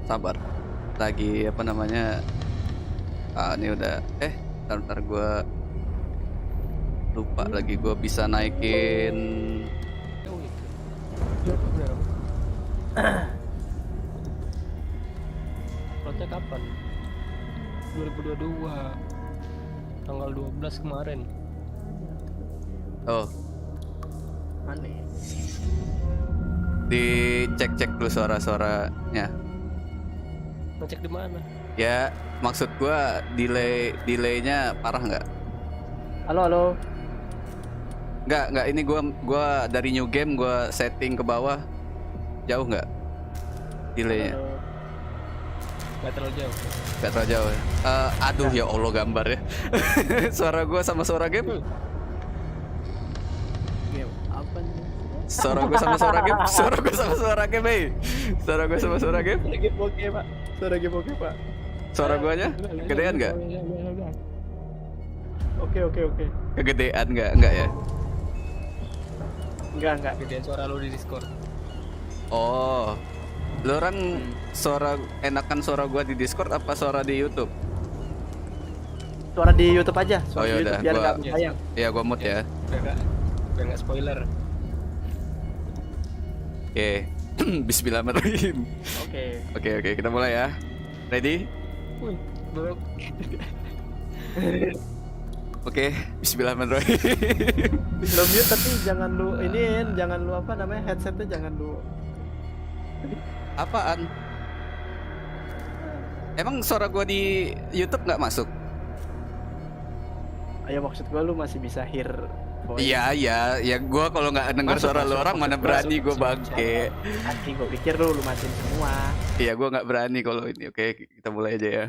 Sabar. Lagi apa namanya? Ini udah. Ntar gue lupa lagi gue bisa naikin. Plotnya kapan? 2022 tanggal 12 kemarin. Oh, Aneh. dicek dulu suara-suaranya. Ngecek di mana? Ya, maksud gue delaynya parah nggak? Halo. Nggak. Ini gue dari new game gue setting ke bawah. Jauh nggak delaynya? Halo. Gak terlalu jauh. Gak terlalu jauh ya? Aduh ya Allah gambar ya. Suara gue sama suara game. Game apa nih? Suara gue sama suara game. Suara gue sama suara game, hey. Suara gue sama suara game. Lagi bokeh pak. Suara game bokeh pak. Suara guanya kegedean nggak? Oke. Kegedean nggak ya? Enggak. Gedean suara lu di Discord. Oh, lu orang enakan suara gua di Discord apa suara di YouTube? Suara di YouTube aja. Oh, Suara di yaudah, YouTube biar gua- nggak sayang. Iya, gua mute ya. Biar nggak spoiler. Oke. Bismillahirrahmanirrahim. Oke, kita mulai ya. Ready? Wih, belum. Oke, bismillahirrahmanirrahim. Lo mute tapi jangan lu jangan lu apa namanya headsetnya jangan lu. Apaan? Emang suara gua di YouTube nggak masuk? Ayo maksud gua lu masih bisa hear voice. Iya. Ya gua kalau nggak denger Masuk, suara lu masuk, orang mana masuk, berani masuk, gua masuk. bangke. Anjing gua pikir lu matiin semua. Iya, gua nggak berani kalau ini. Oke, kita mulai aja ya.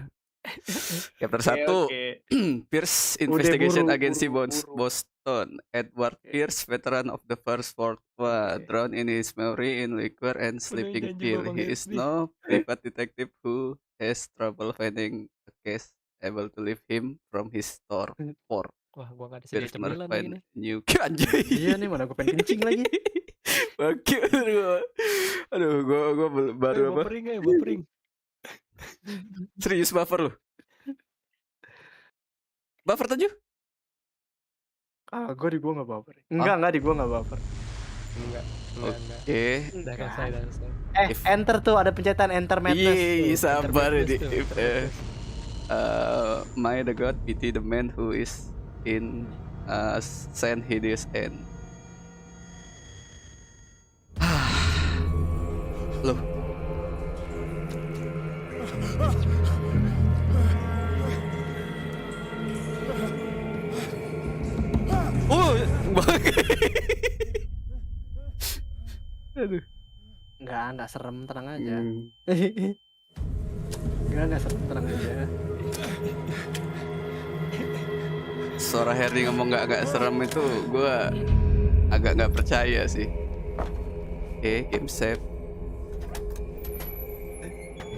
Chapter 1. Oke. Pierce investigation buru, against the buru. Boston. Edward Pierce, veteran of the First World War, drowned in his memory in liquor and sleeping Janji pill. babang He is Herdy. now private detective who has trouble finding a case able to lift him from his torpor. Wah, gua nggak ada Pierce sedikit cemilan lagi find nih. new anjay. Iya nih mana gua pengen kencing lagi. Oke, aduh, gua baru apa? Buffering. Serius buffer lu? Buffer 7? Gua nggak baper. Enggak di gua nggak baper. Enggak. Oke. Udah selesai. Enter tuh ada pencetan enter madness. Iya, sabar Enter ini. madness tuh. May the god pity the man who is in Saint Hideous end. Loh. Aduh. Enggak serem, tenang aja. Hmm. Enggak serem, tenang aja. Suara Herdy ngomong nggak serem itu gue agak nggak percaya sih. Oke, game save.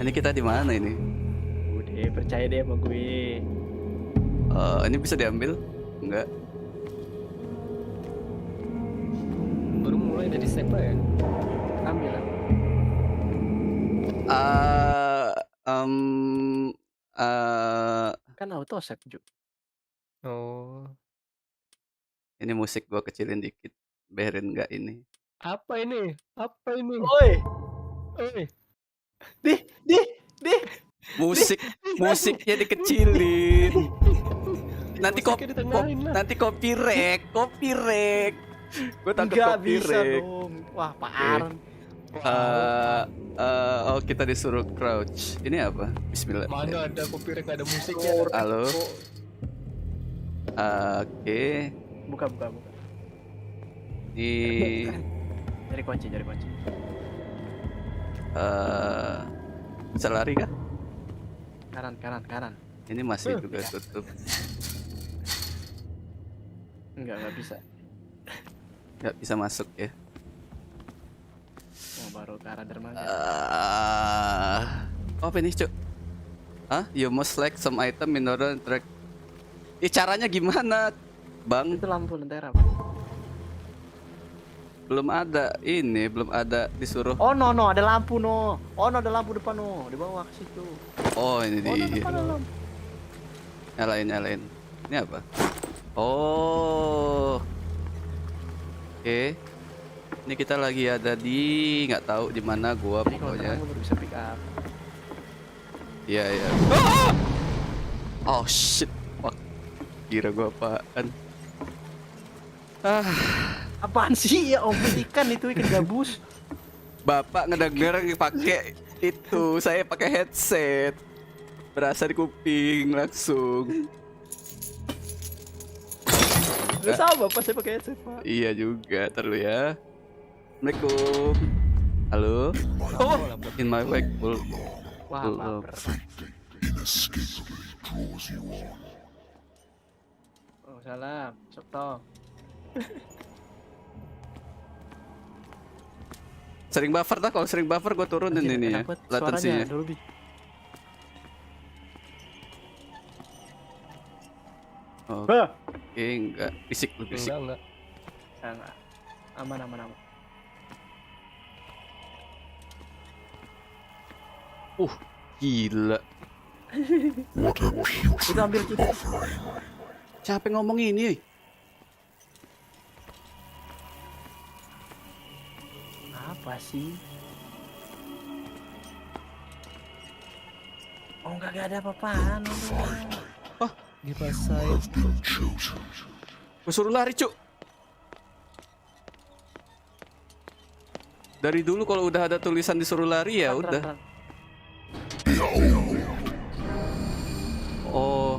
Ini kita di mana ini? Udah percaya deh sama gue. Ini bisa diambil? Enggak. Baru mulai dari siapa ya? Ambil lah. Kan auto save juga. Oh. Ini musik gua kecilin dikit. Berin nggak ini? Apa ini? Oi, Eh, dih. Musiknya dikecilin. Nanti musiknya ditengahin lah. nanti copyright. Gue takut Enggak bisa copyright. dong. Wah, parah. Oh, kita disuruh crouch. Ini apa? Bismillah. Mana ada copyright, nggak ada musiknya. Halo. Oke. Buka. Ini Cari kunci. bisa lari kah? Kanan. Ini masih juga tutup. Enggak bisa. Nggak bisa masuk ya. Baru ke arah dermaga. Apa ini, Cuk? You must select some item in order to track. Caranya gimana, Bang? Itu lampu lentera. belum ada ini, belum ada disuruh. Oh no, ada lampu no. Oh no, ada lampu depan no, di bawah ke situ. Oh ini Oh no, dia. depan ada lampu. Nyalain. Ini apa? Oh. Oke. Ini kita lagi ada di nggak tahu di mana gua Jadi kalau pokoknya. terang lu baru bisa pick up. Iya. Oh shit. Wah, kira gua apaan? Apaan sih ya om, ikan itu ikan gabus. Bapak ngedenger pakai itu, saya pakai headset. Berasa di kuping langsung. Gak sama pas saya pakai headset pak. Iya juga, ntar dulu ya. Assalamualaikum. Halo. Oh, In my wake, Wah baper. Oh salam, sok tong. Sering buffer tak? Kalau sering buffer gue turunin Anjir, ini ya, enak banget latensinya. suaranya, Dolby. Oke, enggak fisik lu fisik. enggak. Enggak. Aman. Gila. Kita ambil kita. Siapa yang ngomong ini? Apa sih? Oh enggak ada apa-apaan. Dirasain. Gue suruh lari, Cuk. Dari dulu kalau udah ada tulisan disuruh lari ya udah. Oh,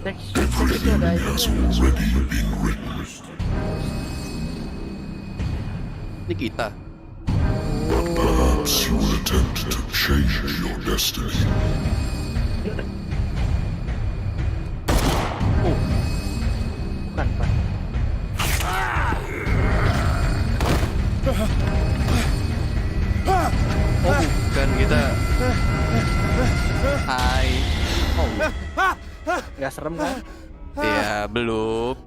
Teks itu ada itu. ini kita. Perhaps you will attempt to change your destiny. Bukan pak. Oh, bukan kita. Hai. Oh, Gak serem kan? ya belum.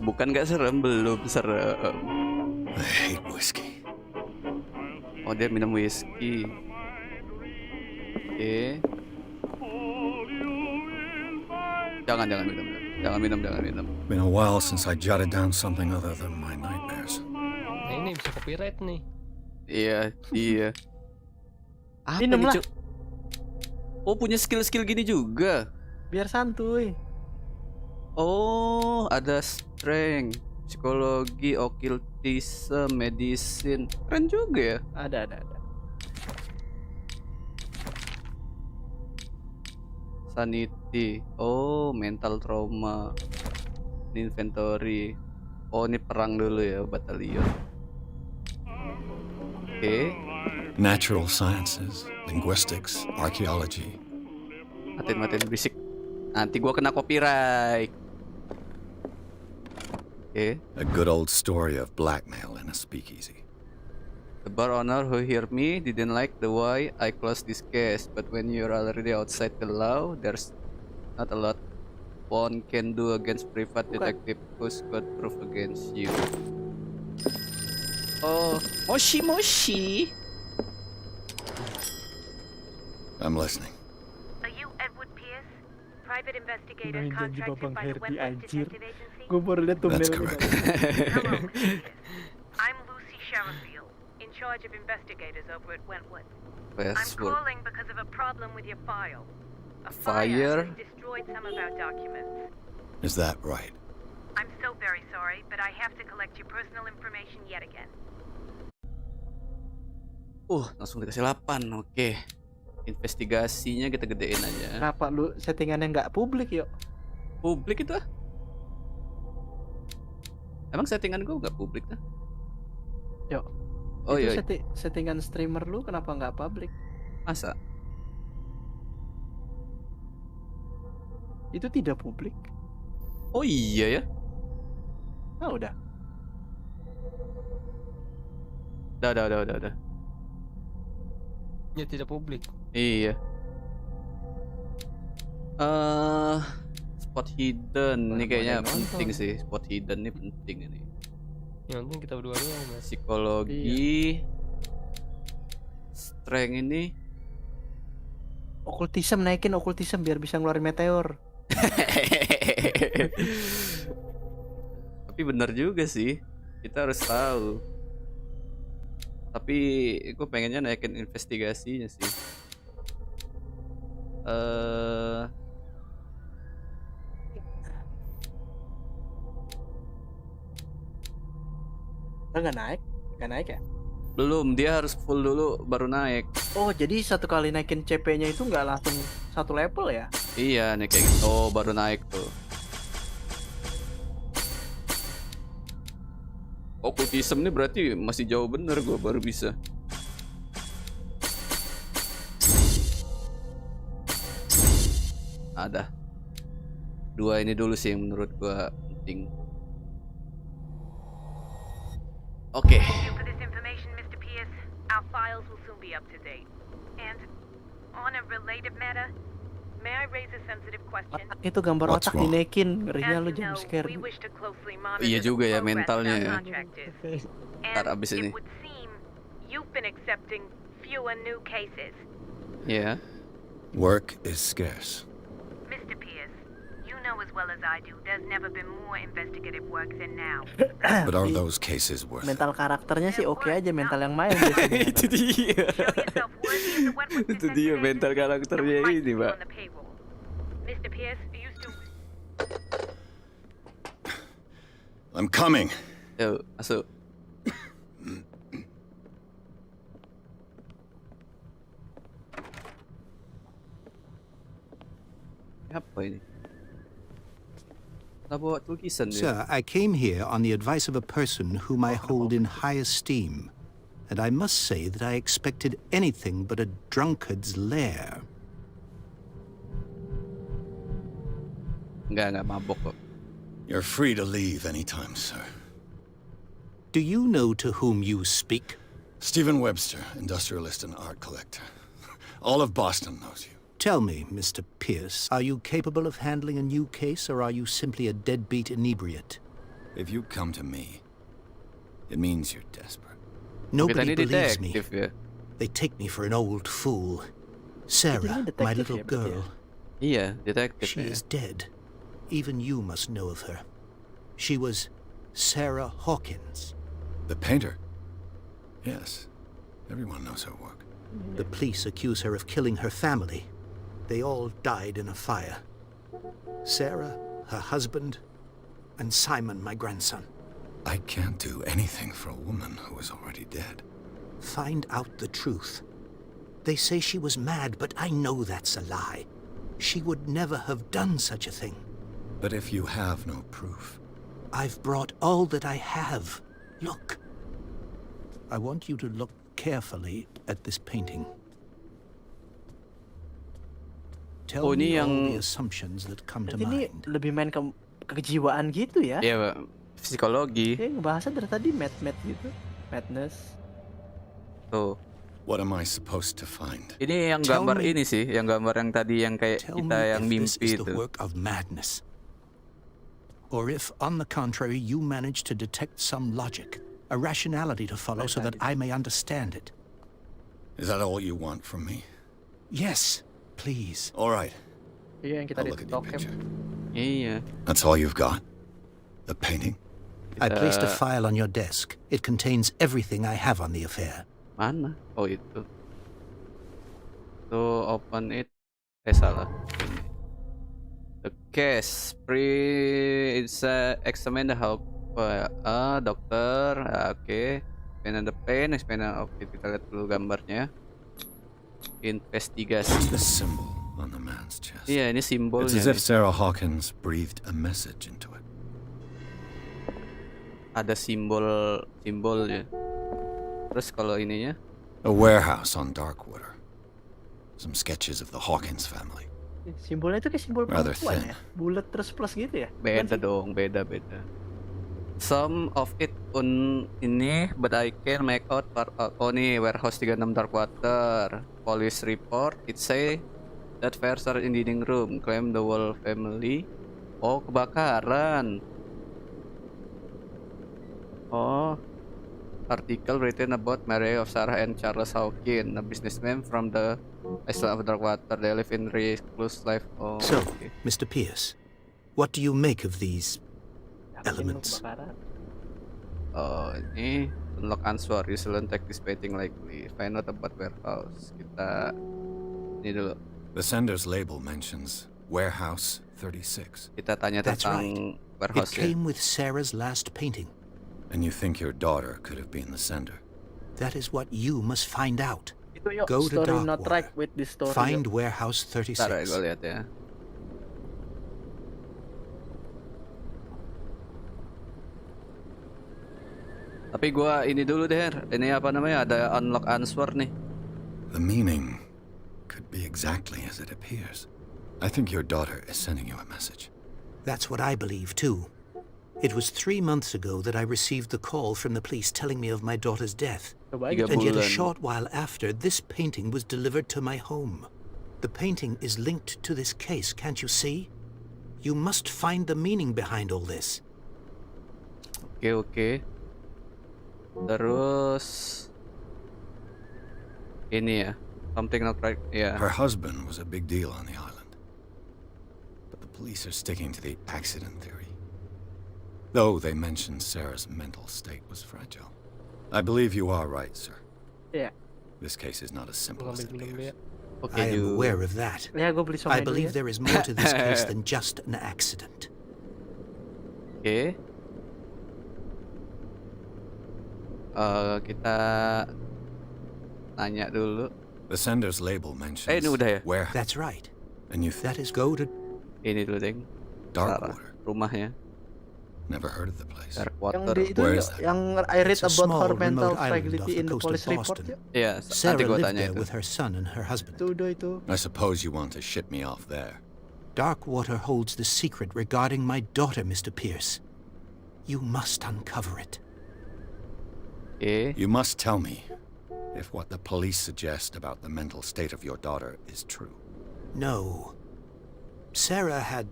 Bukan nggak serem, belum serem. I hate whiskey. Oh, dia minum whisky. Oke. Jangan minum. Jangan minum. Been a while since I jotted down something other than my nightmares. Nah, ini bisa copyright nih. Iya. Apa Minum nih, lah. Cuk? Oh, punya skill-skill gini juga. Biar santuy. Oh, ada strength, psikologi, occultism, medicine. Keren juga ya. Ada. Sanity. Oh, mental trauma. Ini inventory. Oh, ini perang dulu ya, batalion. Oke. Natural sciences, linguistics, archaeology. Matiin berisik. Nanti gua kena copyright. Oke. A good old story of blackmail in a speakeasy. The bar owner who heard me didn't like the way I closed this case, but when you're already outside the law, there's not a lot one can do against private detective who's got proof against you. Oh, moshi. I'm listening. Are you Edward Pierce, private investigator Main janji contracted babang by the Herdy, Wetlands anjir. Detective Agency? Gue baru liat tuh That's mail correct. Hello, Detective. I'm Lucy Sherifield, in charge of investigators over at Wentwood. I'm password. calling because of a problem with your file. A Fire? has destroyed some of our documents. Is that right? I'm so very sorry, but I have to collect your personal information yet again. Langsung dikasih 8. Oke. Investigasinya kita gedein aja. Kenapa lu settingannya nggak publik yuk? Publik itu ah? Emang settingan gue nggak publik dah? Yuk. Oh Itu iya, settingan streamer lu kenapa nggak publik? masa? Itu tidak publik. Oh iya ya? Ah udah. Udah. Ya tidak publik. Iya. Spot hidden ini kayaknya ada yang penting nonton. sih. Spot hidden ini penting ini. Yang penting kita berdua doang, Mas. Psikologi. Strength ini. Okultisme, naikin okultisme biar bisa ngeluarin meteor. Tapi benar juga sih. Kita harus tahu. Tapi gue pengennya naikin investigasinya sih. Nggak naik? Nggak naik ya? Belum, dia harus full dulu baru naik. Oh, jadi satu kali naikin CP-nya itu nggak langsung satu level ya? Iya nih kayak gitu. Oh, baru naik tuh. Okultisme nih berarti masih jauh bener gue baru bisa. Ada. Dua ini dulu sih yang menurut gue penting. Oke. Thank you for this information, Mr. Pierce. Our files will soon be up to date. And on a related matter, may I raise a sensitive question? Otak itu gambar What's otak wrong? dinaikin, ngerinya As lu you jump know, scare. we wish to closely monitor Iya juga the ya, progress mentalnya of our ya. contractors. Ntar And abis it ini. would seem you've been accepting fewer new cases. Ya. Work is scarce. Mr. Pierce, you know as well as I do, there's never been more investigative work than now. But are those cases worth it? Mental karakternya sih oke aja, mental yang main biasanya. Itu dia. Show yourself worthy of the Wentworth Itu dia mental investigation, karakternya and we might ini, put you Pak. on the payroll. Mr. Pierce, are you still... I'm coming. Yuk, masuk. Apa ini? Nah, bawa tulisan dia. Sir, I came here on the advice of a person whom I hold in high esteem, and I must say that I expected anything but a drunkard's lair. Enggak mabok kok. You're free to leave anytime, sir. Do you know to whom you speak? Stephen Webster, industrialist and art collector. All of Boston knows you. Tell me, Mr. Pierce, are you capable of handling a new case, or are you simply a deadbeat inebriate? If you come to me, it means you're desperate. Kita Nobody ini believes me. detektif ya. They take me for an old fool. Sarah, detective my ya, little berarti ya? girl, Iya, detektif she ya. is dead. Even you must know of her. She was Sarah Hawkins. The painter? Yes. Everyone knows her work. The police accuse her of killing her family. They all died in a fire. Sarah, her husband, and Simon, my grandson. I can't do anything for a woman who is already dead. Find out the truth. They say she was mad, but I know that's a lie. She would never have done such a thing. But if you have no proof, I've brought all that I have. Look. I want you to look carefully at this painting. Tell Oh, ini me all yang- the assumptions that come to Berarti ini mind. lebih main ke kejiwaan gitu ya? Iya, Pak. Psikologi. Kayak ngebahasnya dari tadi mad gitu. Madness. Tuh. what am I supposed to find? Ini yang Tell gambar me- ini sih, yang gambar yang tadi yang kayak Tell kita me yang if this mimpi is itu. the work of madness. Or if, on the contrary, you manage to detect some logic, a rationality to follow so that I may understand it. Is that all you want from me? Yes, please. All right, Iya yang kita I'll di look at your Tokyo. picture. Iya. That's all you've got? The painting? I placed a Uh, file on your desk. It contains everything I have on the affair. Mana? Oh itu. Tuh open it. Salah. Ini. The case examine the help. Dokter. Oke. Explain the pain. Explain. Oke, kita lihat dulu gambarnya. Investigasi. The symbol on the man's chest. Iya, ini It's simbolnya. as if nih. Sarah Hawkins breathed a message into it. Ada simbolnya. Terus kalau ininya A warehouse on Darkwater. Some sketches of the Hawkins family. Simbolnya itu kayak simbol Rather perempuan thin. ya? Bulat terus plus gitu ya? beda dong, beda. Some of it on ini, but I can make out oh nih, warehouse 36 Darkwater. Police report, it say that fire started in dining room, claim the whole family. Oh, kebakaran. Oh, article written about marriage of Sarah and Charles Hawkins, a businessman from the island of Darkwater. They live in recluse life. Oh, So, okay. Mr. Pierce, what do you make of these Yakin lu elements? kebakaran. Oh, ini unlock answer. Usually take this painting likely. Find out about warehouse. Kita ini dulu. The sender's label mentions Warehouse 36. Kita tanya That's tentang It warehouse ya. came with Sarah's last painting. And you think your daughter could have been the sender? That is what you must find out. Itu yuk, Go to story not Darkwater. right with this story. Find yuk. Warehouse Bentar ya, 36. gue lihat ya. Tapi gua ini dulu deh, Her. Ini apa namanya? Ada unlock answer nih. The meaning could be exactly as it appears. I think your daughter is sending you a message. That's what I believe, too. It was 3 months ago that I received the call from the police telling me of my daughter's death. Coba Tiga aja. And yet a bulan. short while after, this painting was delivered to my home. The painting is linked to this case, can't you see? You must find the meaning behind all this. Oke. Terus ini ya, something not right. Ya. Her husband was a big deal on the island. But the police are sticking to the accident theory. Though they mentioned Sarah's mental state was fragile. I believe you are right, sir. Iya. This case is not as simple Gua as ambil it minum dulu ya. appears. Oke, I am Ju. aware of that. Ya, gue beli I somai dulu believe ya. there is more to this case than just an accident. Oke. Kita nanya dulu. The sender's label mentions Ini udah ya? warehouse, That's right. and you That is go to Ini dulu, Deng. Sarah. Darkwater. Rumahnya. Never heard of the place. Yang Darkwater. di itu Where yuk, is that? yang I read It's a about small, her mental remote island fragility off the in the coast of police report Boston. yuk. Iya, nanti Sarah gua lived tanya there itu. with her son and her husband. Itu. I suppose you want to ship me off there. Darkwater holds the secret regarding my daughter, Mr. Pierce. You must uncover it. Oke. You must tell me if what the police suggest about the mental state of your daughter is true. No. Sarah had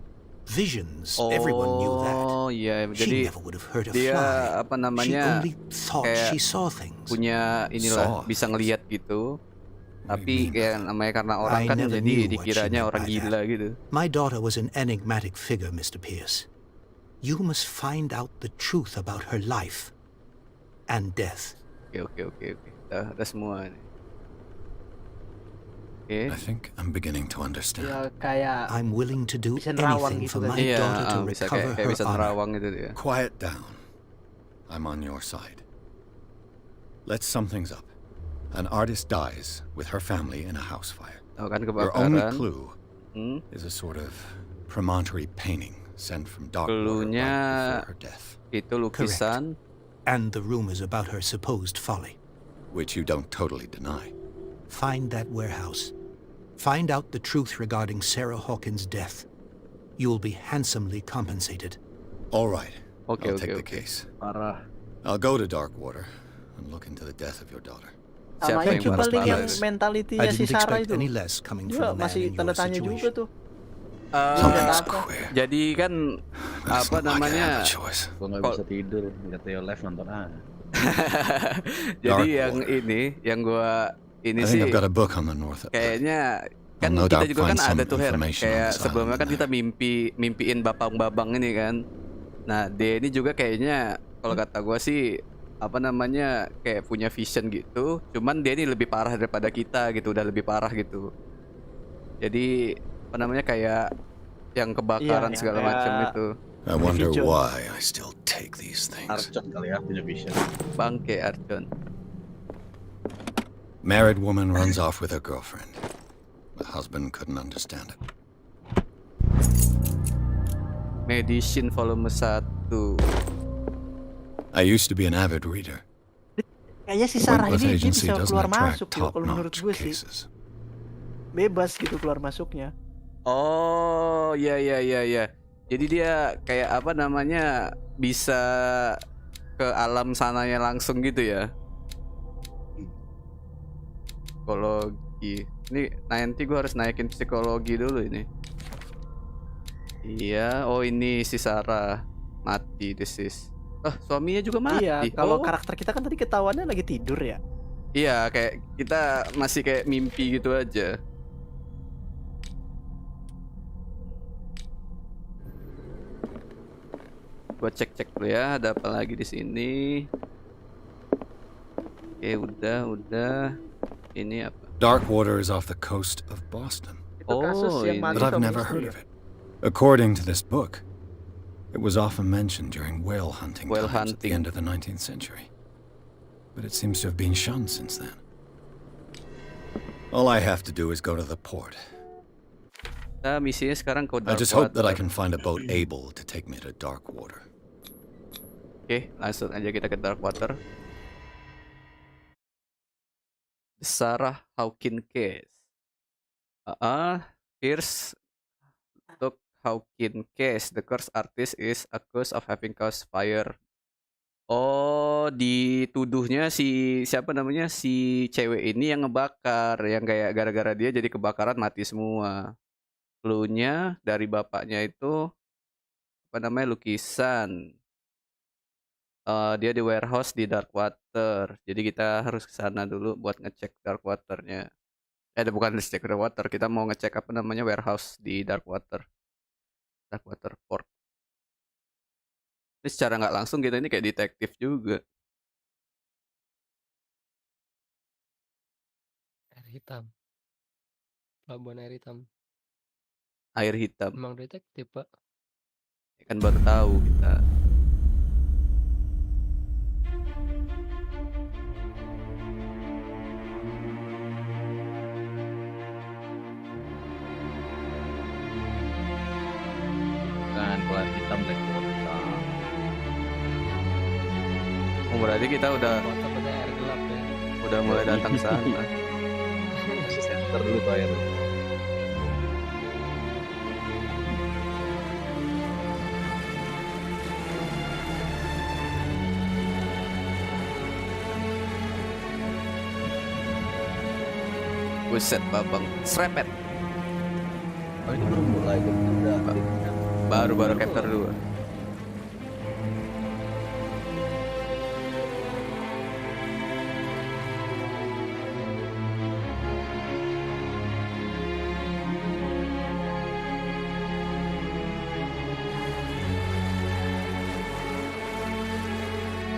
visions. Everyone knew that. Oh iya, She jadi never would have hurt a dia fly. apa She namanya only thought kayak she saw things. punya inilah Saw. bisa ngelihat gitu. What do you Tapi mean by kayak that? namanya karena orang I kan never jadi knew what she dikiranya meant orang by gila that. gitu. My daughter was an enigmatic figure, Mr. Pierce. You must find out the truth about her life and death. Oke. Udah semua nih. Oke. I think I'm beginning to understand. Ya kayak I'm willing to do Bisa nerawang anything gitu for kan. my Iya, daughter to bisa recover kayak her bisa honor. nerawang gitu dia. Quiet down. I'm on your side. Let's sum things up. An artist dies with her family in a house fire. Tahu kan Your only kebakaran. clue Hmm? is a sort of promontory painting sent from Darkwater Cluenya right before her death, Itu lukisan. And the rumors about her supposed folly. which you don't totally deny. Find that warehouse. Find out the truth regarding Sarah Hawkins' death. You'll be handsomely compensated. All right. Oke, I'll oke, take the oke. case. parah. I'll go to Darkwater and look into the death of your daughter. Siapa Sama yang itu harus paling yang balas? I mentalitinya si didn't Sarah expect itu. any less coming Juga from a man masih in your tanda tanya juga situation. tuh. Something's apa? queer. Jadi kan But it's apa not like I have namanya? a choice. Gue nggak bisa tidur, lihat Theo live nonton Jadi Dark yang Water. ini yang gua ini I sih think I've got a book on the north. kayaknya kan no kita doubt juga kan find some ada tuh Her, information on kayak this sebelumnya island kan kita mimpiin babang ini kan. Nah, dia ini juga kayaknya kalau kata gua sih apa namanya kayak punya vision gitu. Cuman dia ini lebih parah daripada kita gitu, udah lebih parah gitu. Jadi apa namanya kayak yang kebakaran Iya, segala kayak- macam itu. I wonder Vision. why I still take these things. Archon kali ya punya vision. Bangke Arjun. Married woman runs off with her girlfriend. The husband couldn't understand it. Medicine volume 1. I used to be an avid reader. Kayaknya si Sarah Wentworth ini dia Agency bisa doesn't keluar attract masuk ya, kalau menurut top-notch gue sih. cases. Bebas gitu keluar masuknya. Oh, iya. Jadi dia kayak apa namanya bisa ke alam sananya langsung gitu ya. Psikologi. Ini nanti gue harus naikin psikologi dulu ini. Iya, oh ini si Sarah mati, this is. Suaminya juga mati. Iya, kalau Oh, karakter kita kan tadi ketahuannya lagi tidur ya. iya, kayak kita masih kayak mimpi gitu aja. Gua cek-cek dulu ya, ada apa lagi di sini. Oke, udah. Ini apa? Darkwater is off the coast of Boston, Itu kasus Oh, yang ini. mati but I've Tom never Hanks heard ya. of it. According to this book, it was often mentioned during whale hunting Whale times at the hunting. end of the 19th century. But it seems to have been shunned since then. All I have to do is go to the port. Kita misinya sekarang ke I just hope that I Darkwater. can find a boat able to take me to Darkwater. Oke, langsung aja kita ke Darkwater. Sarah Hawkins case. Here's look Hawkins case. The cursed artist is accused of having caused fire. Oh, dituduhnya si siapa namanya, si cewek ini yang ngebakar, yang kayak gara-gara dia jadi kebakaran mati semua. Cluenya dari bapaknya itu apa namanya, lukisan. Dia di warehouse di Darkwater. Jadi kita harus ke sana dulu buat ngecek Darkwaternya. Bukan ngecek Darkwater, kita mau ngecek apa namanya, warehouse di Darkwater. Darkwater Port. Ini secara nggak langsung kita ini kayak detektif juga. Air hitam. Pelabuhan air hitam. Air hitam. Emang detektif, Pak. Kan baru tahu kita. Kan pelat hitam dari kota. Oh, berarti kita udah Kota pada air gelap ya. mulai datang ke sana. Masih center dulu tuh air. Buset babang, serepet. Oh ini belum mulai udah. Baru chapter 2.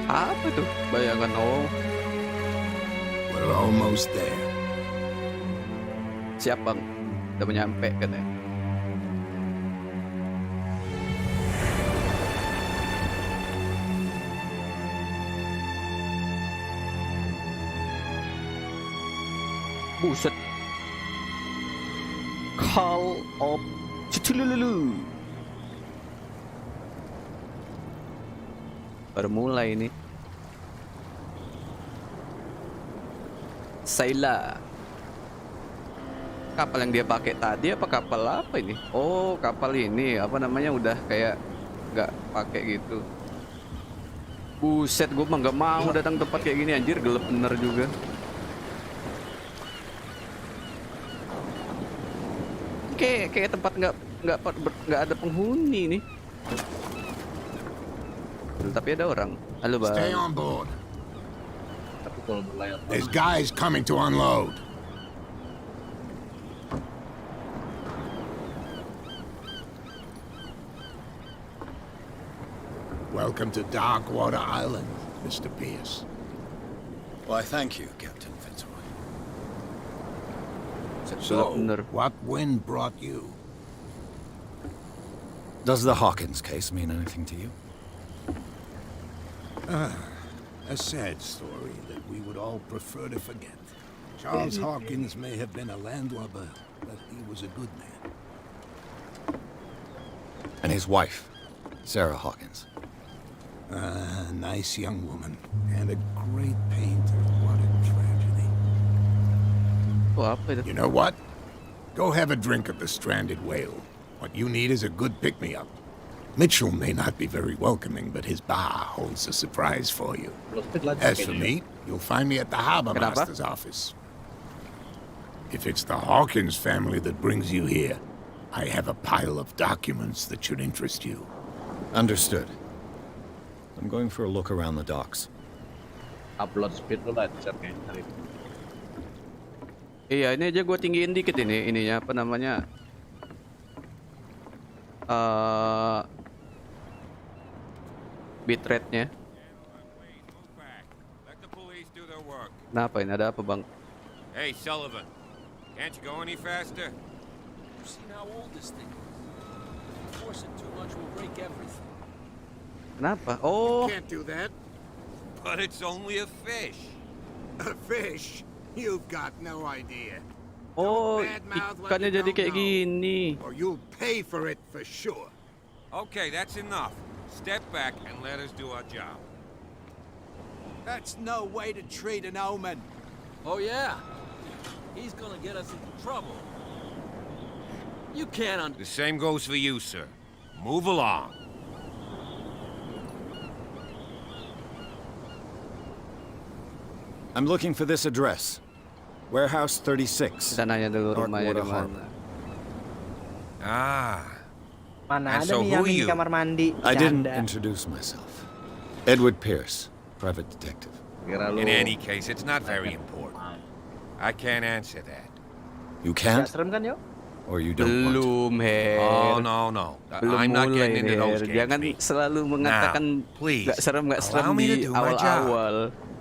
Apa tuh? Bayangan We're almost there. siap bang, udah menyampe kan ya. Buset. Call of Cthulhu. Baru mulai ini. Sailor. Kapal yang dia pakai tadi apa kapal apa ini? Oh, kapal ini apa namanya, udah kayak nggak pakai gitu. Buset, gue mah nggak mau datang tempat kayak gini, anjir, gelap bener juga. Kayak tempat nggak ada penghuni nih. Tapi ada orang. Halo Stay bang. on board. Tapi kalau berlayar There's guys coming to unload. Welcome to Darkwater Island, Mr. Pierce. Why, thank you, Captain Fitzroy. Gelap So, bener. what wind brought you? Does the Hawkins case mean anything to you? A sad story that we would all prefer to forget. Charles Hawkins may have been a landlubber, but he was a good man. And his wife, Sarah Hawkins. A nice young woman, and a great painter. What a tragedy. Oh, apa itu? You know what? Go have a drink at the Stranded Whale. What you need is a good pick-me-up. Mitchell may not be very welcoming, but his bar holds a surprise for you. As for me, you'll find me at the harbor Kenapa? master's office. If it's the Hawkins family that brings you here, I have a pile of documents that should interest you. Understood. I'm going for a look around the docks. Upload speed lu lancar kayaknya hari ini. Iya, ini aja gue tinggiin dikit ininya apa namanya? Bitrate-nya. Let the police do their work. Kenapa ini? Ada apa, Bang? Hey, Sullivan. Can't you go any faster? You've seen how old this thing is. Force it too much will break everything. Kenapa? Oh, Can't do that. But it's only a fish. A fish? You've got no idea. oh, badmouth what ikannya you jadi don't kayak know. gini. Or you'll pay for it for sure. Okay, that's enough. Step back and let us do our job. That's no way to treat an omen. Oh yeah? He's gonna get us into trouble. You can't The same goes for you, sir. Move along. I'm looking for this address. Warehouse 36. Kita nanya dulu rumahnya di Darkwater mana. Harbor. Ah. Mana And ada so nih who yang are di you? kamar mandi. I didn't Canda. introduce myself. Edward Pierce, private detective. Kira lu In any case, it's not very important. I can't answer that. You Gak can't, serem kan, yo? or you don't want to. Belum, Her. Oh, no. Belum I'm not mulai, getting into those Her. games. Jangan mate. selalu mengatakan please, nggak serem allow me to di do my job. awal-awal.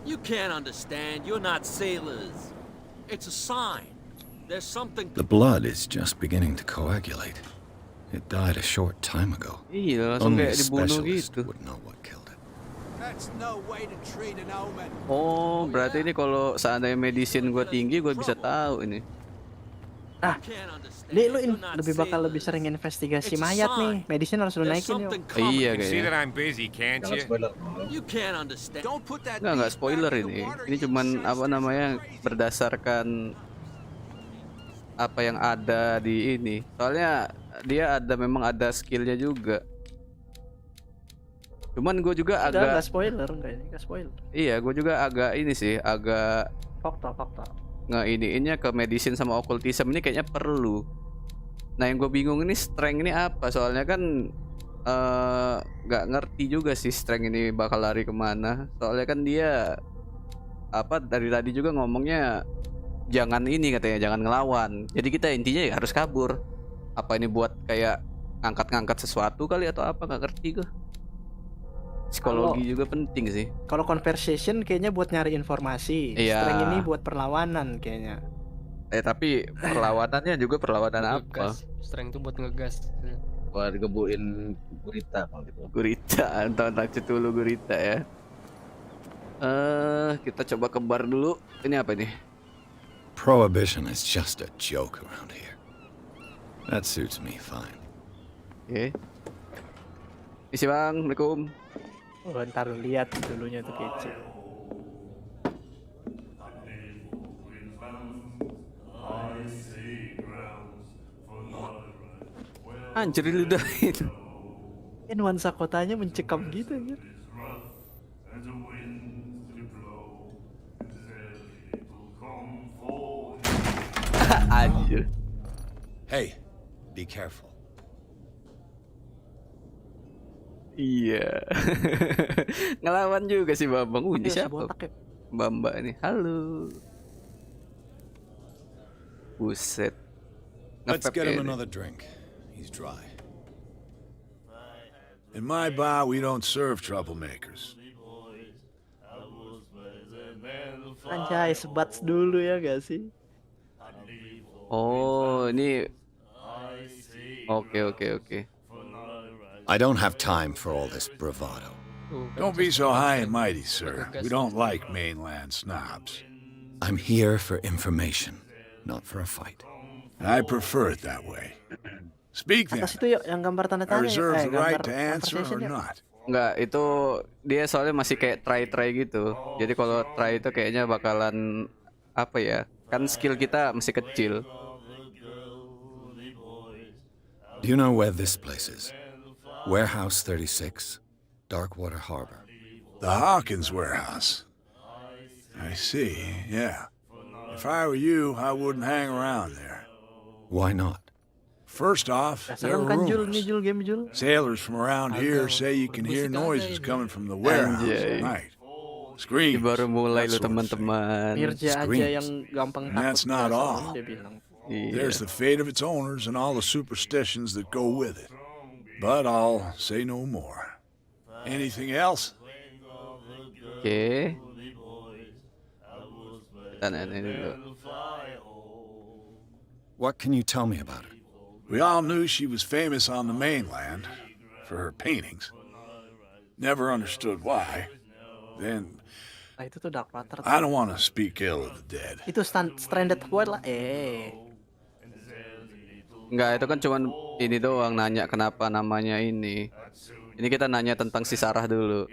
You can't understand. You're not sailors. It's a sign. There's something The blood is just beginning to coagulate. It died a short time ago. Iya, langsung Only a kayak dibunuh specialist gitu. would know what killed it. That's no way to treat an omen. Oh, berarti ini kalau seandainya medicine gue tinggi, gue bisa tahu ini. Ah, Can't understand. Li, lu You're not lebih sailors. sering investigasi It's a mayat nih. sign. Medicine harus lu There's naikin, yo. something Iya, coming. You can see kayaknya. that I'm busy, can't jangan you? spoiler dulu. You can't understand. Don't put that. Nggak beast spoiler back in the ini. water, Ini you cuman shyster. apa namanya berdasarkan apa yang ada di ini. Soalnya dia memang ada skillnya juga. Cuman gue juga Enggak agak spoiler, enggak spoiler. iya, gue juga agak ini sih, agak Fakta. ngeiniinnya ke medicine sama occultism ini kayaknya perlu. Nah, yang gue bingung ini strength ini apa? Soalnya kan nggak ngerti juga sih strength ini bakal lari kemana. Soalnya kan dia apa dari tadi juga ngomongnya jangan ini katanya, jangan ngelawan. Jadi kita intinya ya harus kabur. Apa ini buat kayak ngangkat-ngangkat sesuatu kali atau apa, nggak ngerti gue. Psikologi juga penting sih. Kalau conversation kayaknya buat nyari informasi. Iya. Strength ini buat perlawanan kayaknya. Tapi perlawanannya juga perlawanan apa? Ngegas. Strength itu buat ngegas. Buat gebuin gurita kalau gitu. Gurita, tentang Cthulhu gurita ya. Kita coba ke bar dulu. Ini apa nih? Prohibition is just a joke around here. That suits me fine. Oke. Isi bang, Assalamualaikum. Oh, ntar lu lihat dulunya tuh kece. Anjir diludahin. Nuansa kotanya mencekam gitu anjir. Anjir. Hey, be careful. Iya. Ngelawan juga sih Babang. Ini Si siapa? botak ya. Mbak ini. Halo. Buset. Let's Ngepep get him kayak ini. another drink. He's dry. In my bar, we don't serve troublemakers. Anjay, sebats dulu ya gak sih? Oh, ini. Oke. I don't have time for all this bravado. Don't be so high and mighty, sir. We don't like mainland snobs. I'm here for information, not for a fight. I prefer it that way. Speak then. Atas itu yuk, yang gambar tanda I tanya. reserve the right gambar to answer conversation or yuk. not. Enggak, itu dia soalnya masih kayak try gitu. Jadi kalau try itu kayaknya bakalan apa ya? Kan skill kita masih kecil. Do you know where this place is? Warehouse 36, Darkwater Harbor. The Hawkins warehouse. I see, yeah. If I were you, I wouldn't hang around there. Why not? First off, there are Serem kan Jul rumors. nih Jul game Jul. Sailors from around here say you can hear noises coming from the warehouse Anjay. at night. Ini Screams. baru mulai that lo sort of thing. teman-teman. Mirja aja Screams. yang gampang And takut. that's not biasa, all. Dia bilang. Iya. There's the fate of its owners and all the superstitions that go with it. But I'll say no more. Anything else? Oke. Kita nanya dulu. What can you tell me about her? We all knew she was famous on the mainland for her paintings. Never understood why. Then, Nah itu tuh Dark Matter. I don't want to speak ill of the dead. Itu Stranded World lah. Enggak, itu kan cuman ini doang nanya kenapa namanya ini. Ini kita nanya tentang si Sarah dulu.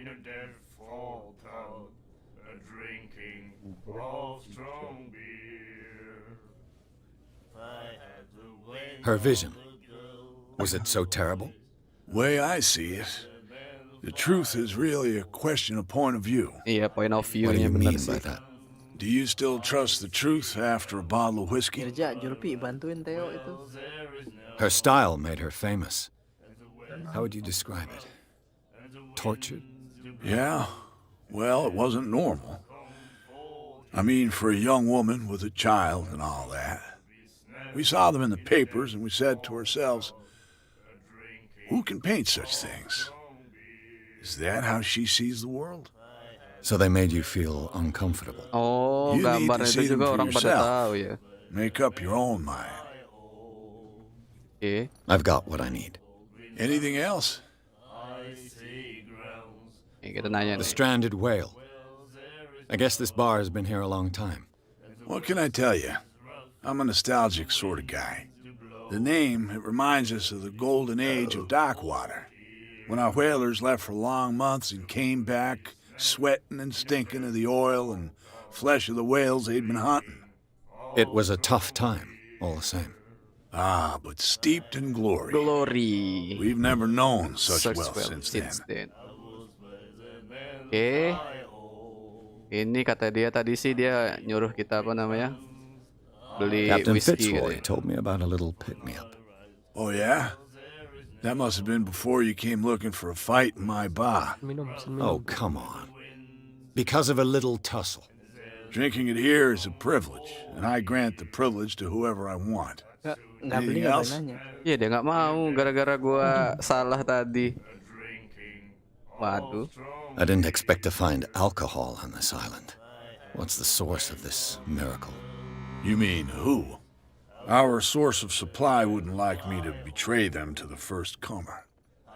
Her vision. Was it so terrible? Way I see it, the truth is really a question of point of view. Iya, point of What do view-nya you bener mean sih. by that? Do you still trust the truth after a bottle of whiskey? Mirja, Julpi bantuin Theo itu. Her style made her famous. How would you describe it? Tortured? Yeah, well, it wasn't normal. I mean, for a young woman with a child and all that. We saw them in the papers and we said to ourselves, who can paint such things? Is that how she sees the world? So they made you feel uncomfortable. Oh, You need to gambarnya see itu them juga for orang pada yourself. tahu ya. Make up your own mind. Oke. I've got what I need. Anything else? Oke, kita nanya The nih. stranded whale. I guess this bar has been here a long time. What can I tell you? I'm a nostalgic sort of guy. The name, it reminds us of the golden age of dockwater, when our whalers left for long months and came back sweating and stinking of the oil and flesh of the whales they'd been hunting. It was a tough time, all the same. Ah, but steeped in glory. Glory. We've never known such Such wealth wealth since then. Oke. Ini kata dia tadi sih dia nyuruh kita apa namanya? Beli Captain whiskey Fitzroy katanya. told me about a little pick-me-up. Oh, yeah? That must have been before you came looking for a fight in my bar. Minum, minum. Oh, come on. Because of a little tussle. Drinking it here is a privilege, and I grant the privilege to whoever I want. Nggak beli Anything nggak else? boleh nanya. Iya, dia nggak mau gara-gara gua salah tadi. Waduh. I didn't expect to find alcohol on this island. What's the source of this miracle? You mean who? Our source of supply wouldn't like me to betray them to the first comer.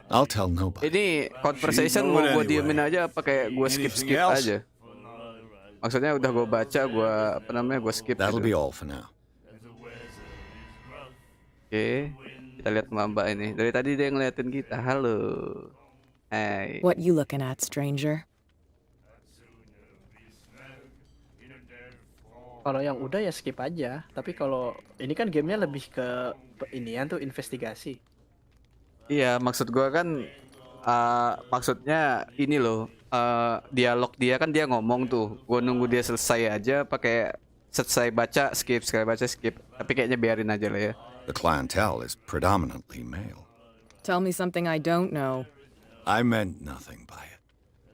I'll tell nobody. Ini conversation She mau know it gua anyway. diemin aja apa kayak gua Anything skip else? aja. Maksudnya udah gua baca, gua apa namanya? Gua skip That'll gitu. be all for now. Oke. Kita lihat Mbak ini. Dari tadi dia ngeliatin kita. Halo. Hai. What you looking at, stranger? Kalau yang udah ya skip aja. Tapi kalau ini kan gamenya lebih ke inian tuh investigasi. Iya, maksud gua kan maksudnya ini loh. Dialog dia kan dia ngomong tuh. Gua nunggu dia selesai aja pakai selesai baca skip, sekali baca skip. Tapi kayaknya biarin aja lah ya. The clientele is predominantly male. Tell me something I don't know. I meant nothing by it.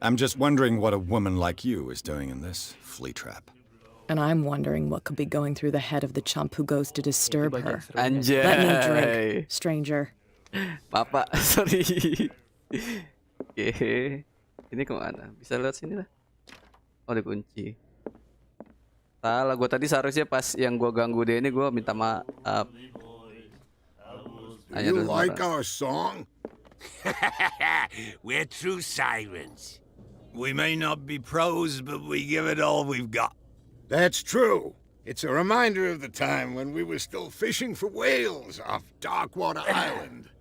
I'm just wondering what a woman like you is doing in this flea trap. And I'm wondering what could be going through the head of the chump who goes to disturb her. Anjay. Let me drink, stranger. Bapak, sorry. Oke. Ini kemana? Bisa lewat sini lah. Oh, dikunci. Salah, gue tadi seharusnya pas yang gue ganggu dia ini gue minta maaf. Nanya You dulu like orang. our song? We're true sirens. We may not be pros, but we give it all we've got. That's true. It's a reminder of the time when we were still fishing for whales off Darkwater Island.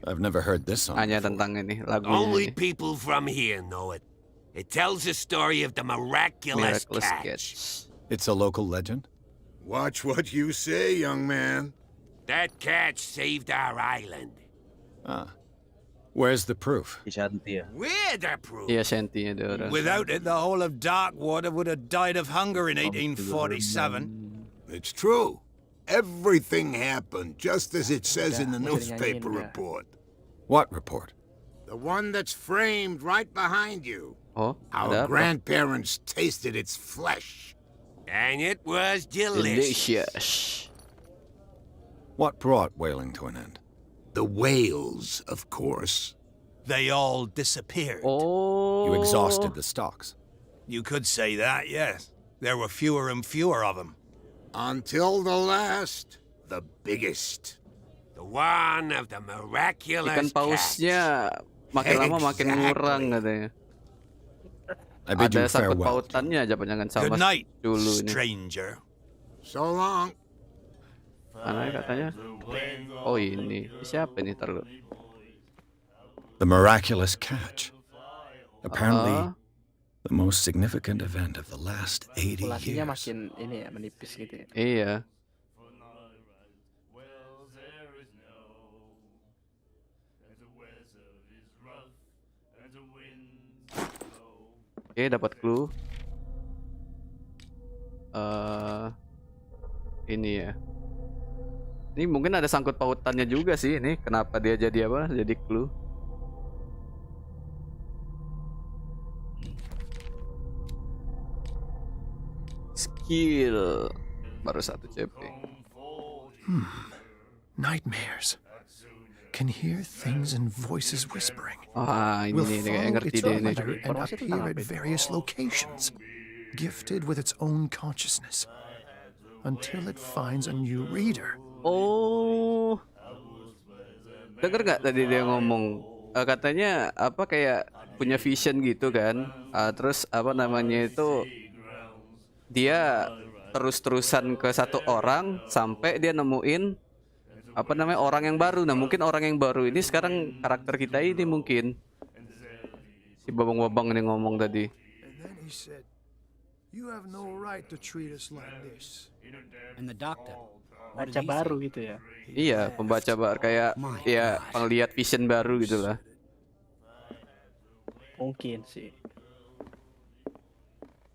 I've never heard this song Nanya before. tentang ini lagunya. Only ini. people from here know it. It tells the story of the miraculous, Miraculous catch. catch. It's a local legend? Watch what you say, young man. That catch saved our island. Ah. Where's the proof? We're the proof. Iya, sentinya dia orang. Without it, the whole of Darkwater would have died of hunger in 1847. It's true. Everything happened just as it says in the Udah, bisa newspaper dinyanyiin, udah. report. What report? The one that's framed right behind you. Oh, Our ada apa? grandparents tasted its flesh. And it was delicious. Delicious. What brought whaling to an end? The whales, of course. They all disappeared. Oh. You exhausted the stocks. You could say that, yes. There were fewer and fewer of them. Until the last, the biggest. The one of the miraculous Ikan pausnya makin lama makin ngurang katanya. I bid you Ada sangkut farewell. pautannya jangan sama Good night, dulu ini. stranger. So long. Mana katanya? Oh ini siapa nih terlalu? The miraculous catch. Apparently, Ah. the most significant event of the last 80 Populasinya years. makin ini ya menipis gitu ya. Iya. Oke, dapat clue. Ini ya. Ini mungkin ada sangkut pautannya juga sih ini. Kenapa dia jadi apa? Jadi clue. Skill. Baru 1 CP. Nightmares. Can hear things and voices whispering. Ah, ini Will nih kayak follow ngerti its deh own ini. and Informasi tentang appear apa at itu? various locations, gifted with its own consciousness, until it finds a new reader. Oh. Denger nggak tadi dia ngomong? Katanya apa kayak punya vision gitu kan? Terus apa namanya itu dia terus-terusan ke satu orang sampai dia nemuin apa namanya orang yang baru. Nah mungkin orang yang baru ini sekarang karakter kita ini mungkin si babang-babang ini ngomong tadi. And then he said, "You have no right to treat us like this." And the doctor. Baca baru gitu ya. Iya, pembaca baru kayak ya penglihat vision baru gitulah. Mungkin sih.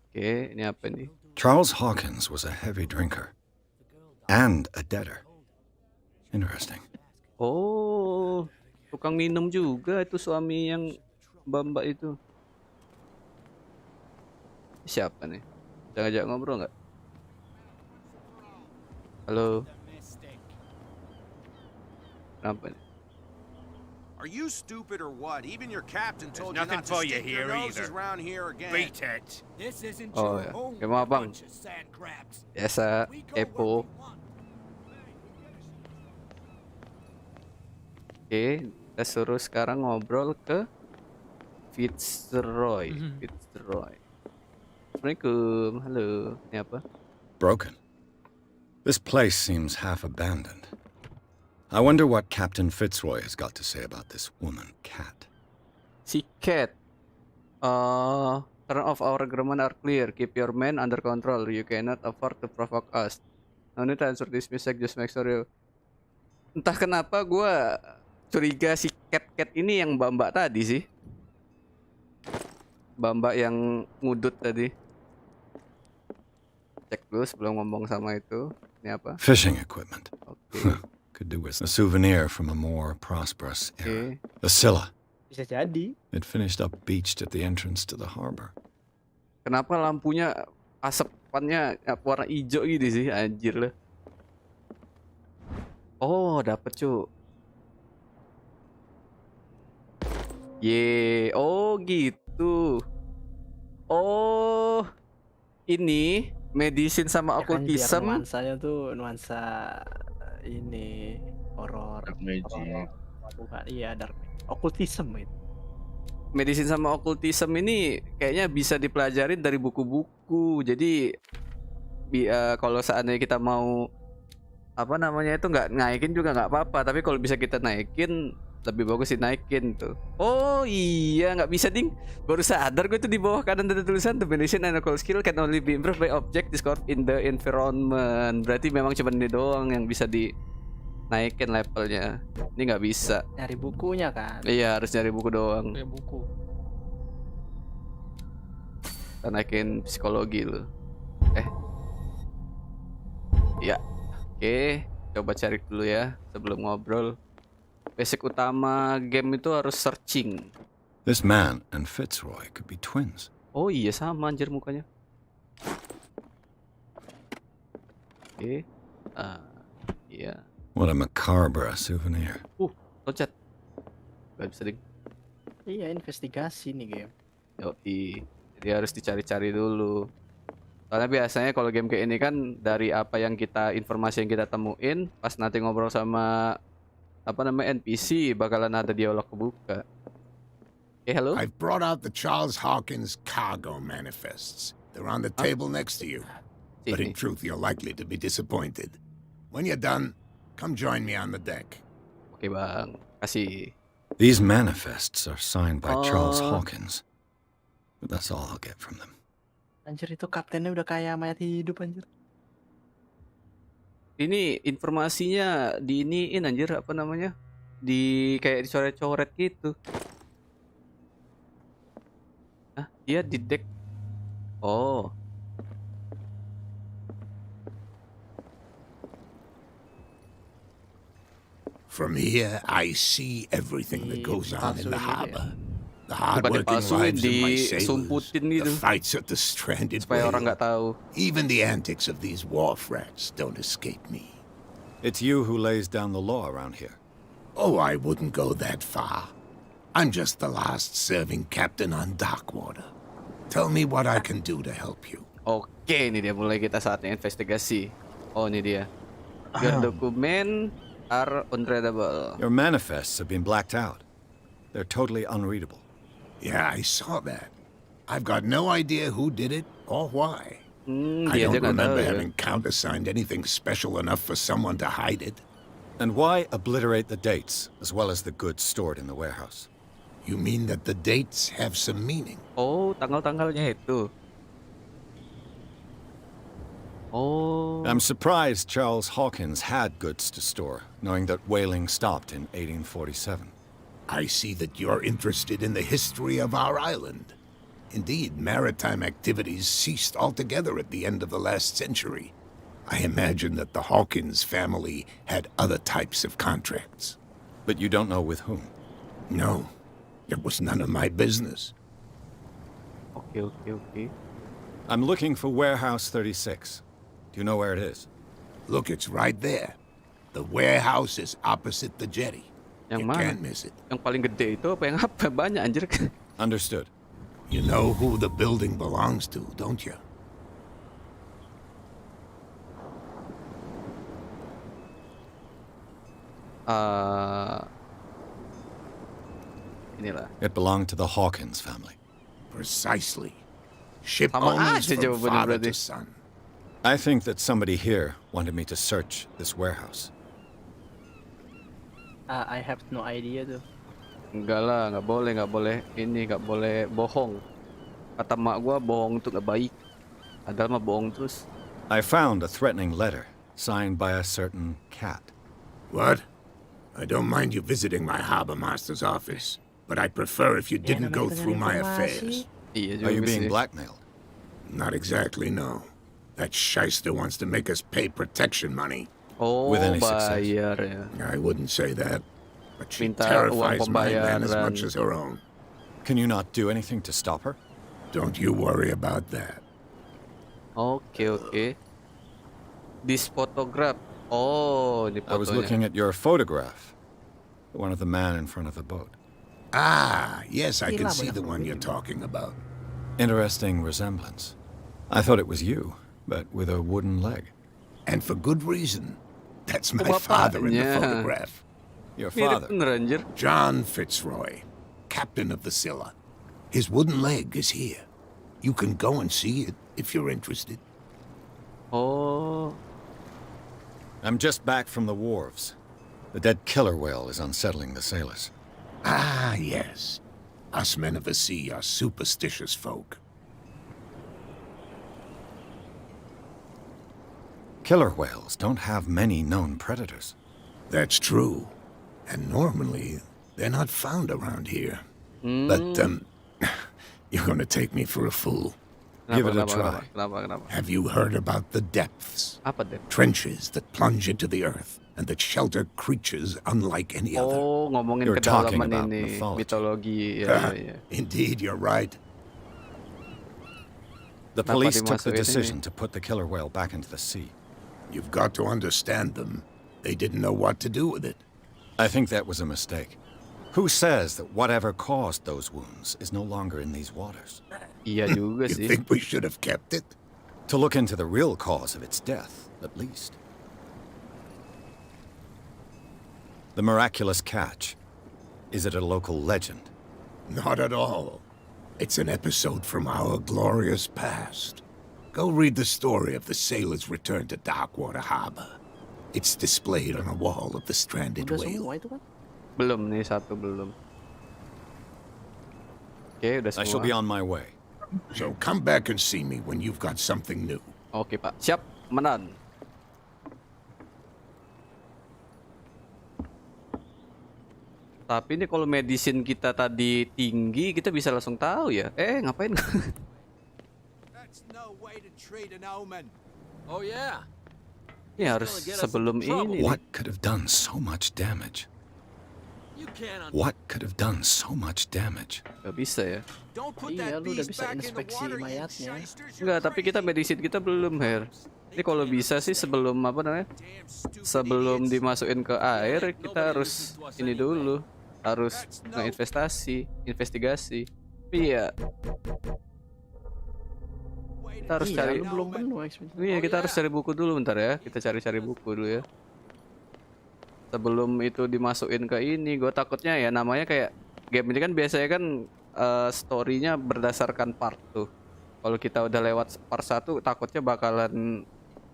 Oke, ini apa nih? Charles Hawkins was a heavy drinker and a debtor. Interesting. Oh, tukang minum juga itu suami yang mbak-mbak itu. Siapa nih? Jangan ajak ngobrol nggak? Halo. Kenapa nih? Are you stupid or what? Even your captain told you nothing not to for you stick your here noses either. around here again. Beat it. This isn't Oh ya, gimana bang? Biasa, kepo. Oke, kita suruh sekarang ngobrol ke Fitzroy. Fitzroy. Assalamualaikum, halo. Ini apa? Broken. This place seems half abandoned. I wonder what Captain Fitzroy has got to say about this woman, Cat. Si Cat. Turn off our agreement are clear. Keep your men under control. You cannot afford to provoke us. No need to answer this message. Just make sure you. Entah kenapa gue curiga si Cat ini yang mbak-mbak tadi sih. Mbak-mbak yang ngudut tadi. Cek dulu sebelum ngomong sama itu. Ini apa? Fishing equipment. Oke. Could do with a souvenir from a more prosperous era. Oke. The Scylla. Bisa jadi. It finished up beached at the entrance to the harbor. Kenapa lampunya asepannya warna hijau gitu sih, anjir lah. Oh, dapet cu. Oh gitu. Oh, ini medicine sama Ya kan, biar occultism. nuansanya tuh nuansa ini horor. Dark magic. Bukan, iya dark occultism itu. Medicine sama occultism ini kayaknya bisa dipelajarin dari buku-buku. Jadi kalau seandainya kita mau apa namanya itu nggak naikin juga nggak apa-apa. Tapi kalau bisa kita naikin lebih bagus dinaikin tuh. Oh iya nggak bisa ding. Baru sadar gue tuh di bawah kanan ada tulisan the medicine and occult skill can only be improved by object discovered in the environment. Berarti memang cuma ini doang yang bisa dinaikin levelnya. Ini nggak bisa. Nyari bukunya kan. Iya harus nyari buku doang. Punya buku. Kita naikin psikologi lu. Ya. Oke, coba cari dulu ya sebelum ngobrol. Basic utama game itu harus searching. This man and Fitzroy could be twins. Oh iya sama anjir mukanya. Oke. Iya. What a macabre souvenir. Loncat. Gak bisa ding. Iya, investigasi nih game. Yoi. Jadi harus dicari-cari dulu. Karena biasanya kalau game kayak ini kan dari apa yang informasi yang kita temuin, pas nanti ngobrol sama NPC bakalan ada dialog kebuka. Hello? I've brought out the Charles Hawkins cargo manifests. They're on the table next to you. But in truth, you're likely to be disappointed. When you're done, come join me on the deck. Oke bang, kasih. These manifests are signed by Charles Hawkins. But that's all I'll get from them. Anjir, itu kaptennya udah kayak mayat hidup anjir. Ini informasinya diiniin anjir kayak dicoret-coret gitu. Dia di deck. Oh. From here, I see everything that goes on in the harbor. The hard-working lives of my sailors, the fights at the stranded whale. Even the antics of these wharf rats don't escape me. It's you who lays down the law around here. Oh, I wouldn't go that far. I'm just the last serving captain on Darkwater. Tell me what I can do to help you. Oke, ini dia mulai kita saatnya investigasi. Oh, ini dia. Your document are unreadable. Your manifests have been blacked out. They're totally unreadable. Yeah, I saw that. I've got no idea who did it or why. I don't remember having countersigned anything special enough for someone to hide it. And why obliterate the dates, as well as the goods stored in the warehouse? You mean that the dates have some meaning? Oh, tanggal-tanggalnya itu. Oh. I'm surprised Charles Hawkins had goods to store, knowing that whaling stopped in 1847. I see that you're interested in the history of our island. Indeed, maritime activities ceased altogether at the end of the last century. I imagine that the Hawkins family had other types of contracts. But you don't know with whom? No, it was none of my business. Okay. I'm looking for Warehouse 36. Do you know where it is? Look, it's right there. The warehouse is opposite the jetty. Yang you mana? Can't miss it. Yang paling gede itu apa yang apa? Banyak anjir. Understood. You know who the building belongs to, don't you? Inilah. It belonged to the Hawkins family. Precisely. Ship Sama owners aja from jawabannya father berarti. to son. I think that somebody here wanted me to search this warehouse. I have no idea tuh. Enggak lah, nggak boleh. Ini nggak boleh bohong. Kata mak gua bohong tuh nggak baik. Padahal mah bohong terus. I found a threatening letter signed by a certain cat. What? I don't mind you visiting my harbor master's office, but I'd prefer if you didn't go through my affairs. Are you being blackmailed? Not exactly, no. That shyster wants to make us pay protection money. Oh, With any success? bayar ya. I wouldn't say that, but she Minta terrifies uang my men as pembayaran. much as her own. Can you not do anything to stop her? Don't you worry about that. Oke. This photograph. Oh, ini I was fotonya. looking at your photograph. The one of the man in front of the boat. Ah, yes, I can see the one you're talking about. Interesting resemblance. I thought it was you, but with a wooden leg. And for good reason. That's my Oh, father in the bapaknya. photograph. Your Mirip father? bener anjir. John Fitzroy, captain of the Scylla. His wooden leg is here. You can go and see it if you're interested. Oh, I'm just back from the wharves. The dead killer whale is unsettling the sailors. Ah, yes. Us men of the sea are superstitious folk. Killer whales don't have many known predators. That's true. And normally, they're not found around here. But, you're gonna take me for a fool. Give it a Kenapa? try. Have you heard about the depths? Apa deh? Trenches that plunge into the earth and that shelter creatures unlike any other. Oh, ngomongin You're talking kedalaman about ini, mythology. mitologi. Ya, ya. Indeed, you're right. The Kenapa police took the dimasukin ini? decision to put the killer whale back into the sea. You've got to understand them. They didn't know what to do with it. I think that was a mistake. Who says that whatever caused those wounds is no longer in these waters? Iya juga You sih. think we should have kept it? To look into the real cause of its death, at least. The miraculous catch. Is it a local legend? Not at all. It's an episode from our glorious past. Go read the story of the sailor's return to Darkwater Harbor. It's displayed on a wall of the stranded Udah whale. semua itu kan? Belum nih, satu belum. Oke, udah I shall semua. be on my way. So come back and see me when you've got something new. Oke, Pak. Siap, menan. Tapi ini kalau medicine kita tadi tinggi, kita bisa langsung tahu ya. Ngapain? That's no way to treat an omen. Oh yeah. Ini harus sebelum ini. What could have done so much damage? You can't. What could have done so much damage? Gak bisa ya. Don't put Iya, that lu udah beast bisa back in the inspeksi water, you mayatnya. shysters. Enggak, tapi kita medicine kita belum, Her. Ini kalau bisa sih sebelum apa namanya? Sebelum dimasukin ke air, kita harus ini dulu. Harus investigasi. Iya. Kita harus Iya, cari. lu belum penuh ekspedisi. Iya, kita harus cari buku dulu bentar ya. Kita cari buku dulu ya. Sebelum itu dimasukin ke ini, gue takutnya ya namanya kayak game ini kan biasanya kan story-nya berdasarkan part tuh. Kalau kita udah lewat part 1 takutnya bakalan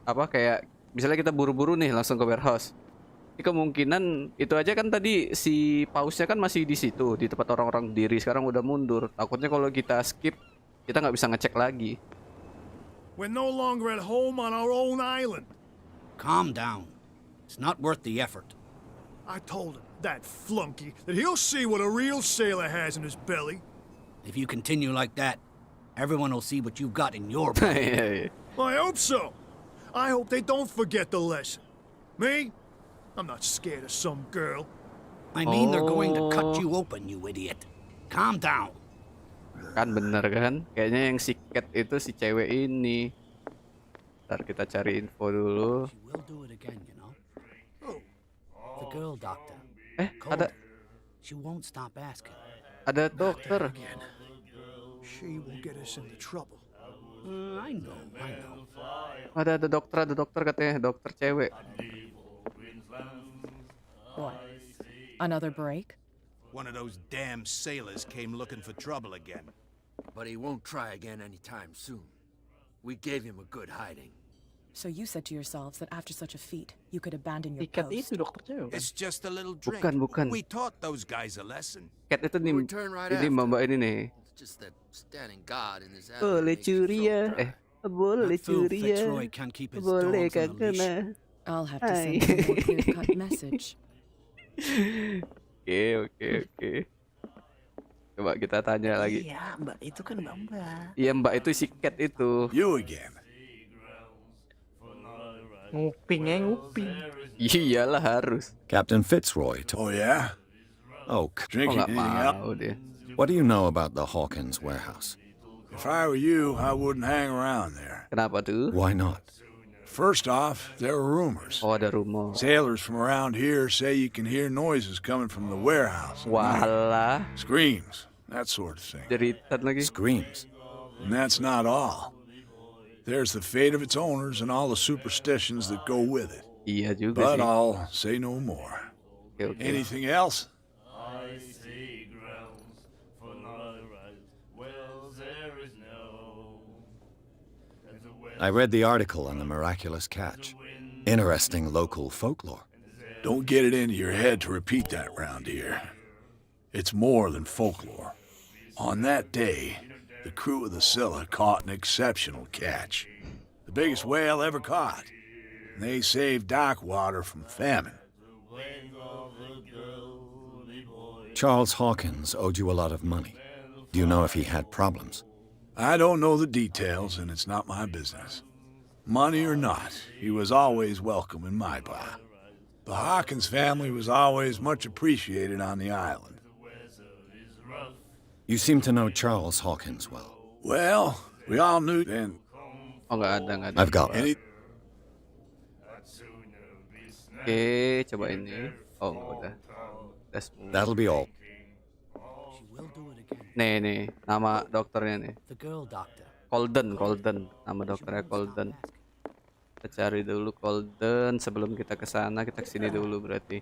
apa kayak misalnya kita buru-buru nih langsung ke warehouse. Ini kemungkinan itu aja kan tadi si pausnya kan masih di situ di tempat orang-orang diri, sekarang udah mundur. Takutnya kalau kita skip kita nggak bisa ngecek lagi. We're no longer at home on our own island. Calm down. It's not worth the effort. I told him, that flunky, that he'll see what a real sailor has in his belly. If you continue like that, everyone will see what you've got in your Iya. I hope so. I hope they don't forget the lesson. Me? I'm not scared of some girl. I mean, they're going to cut you open, you idiot. Calm down. Kan bener kan? Kayaknya yang si Cat itu si cewek ini. Ntar kita cari info dulu. She will do it again, you know. The girl doctor. Ada She won't stop asking. ada dokter. She will get us into trouble. I know. Ada dokter katanya, dokter cewek. What? Another break? One of those damn sailors came looking for trouble again. But he won't try again anytime soon. We gave him a good hiding. So you said to yourselves that after such a feat, you could abandon your Tiket post. itu dokter cewek. It's just a little drink. Bukan. We taught those guys a lesson. Cat itu nih, We'll return right ini after. mbak ini nih. It's just that standing guard in his Boleh curi ya? Boleh That fool curi ya? Fitzroy can't keep his Boleh dogs on a kagak leash. nah? I'll have to send him a more clear-cut message. Oke. Coba kita tanya lagi. Iya, Mbak itu kan Mbak. Iya mbak itu si Cat itu. You again. Nguping. Iyalah harus. Captain Fitzroy. Oh, yeah? Oh, Drinking nggak anything up? mau deh. what do you know about the Hawkins warehouse? If I were you, I wouldn't hang around there. Kenapa tuh? Why not? First off, there are rumors. Oh ada rumor. Sailors from around here say you can hear noises coming from the warehouse. at night. Walah, Screams, that sort of thing. jeritan lagi. Screams. And that's not all. There's the fate of its owners and all the superstitions that go with it. Iya juga But sih. I'll say no more. Oke. Anything else? I read the article on the miraculous catch. Interesting local folklore. Don't get it into your head to repeat that round here. It's more than folklore. On that day, the crew of the Scylla caught an exceptional catch. The biggest whale ever caught. And they saved Darkwater from famine. Charles Hawkins owed you a lot of money. Do you know if he had problems? I don't know the details, and it's not my business. Money or not, he was always welcome in my bar. The Hawkins family was always much appreciated on the island. You seem to know Charles Hawkins well. Well, we all knew then. Oh, nggak ada. I've got Any it. Oke, coba ini. Oh, udah. That'll be all. Nih, nama dokternya nih. The girl doctor. Colden. Nama dokternya Colden. Kita cari dulu Colden sebelum kita ke sana, kita kesini dulu berarti.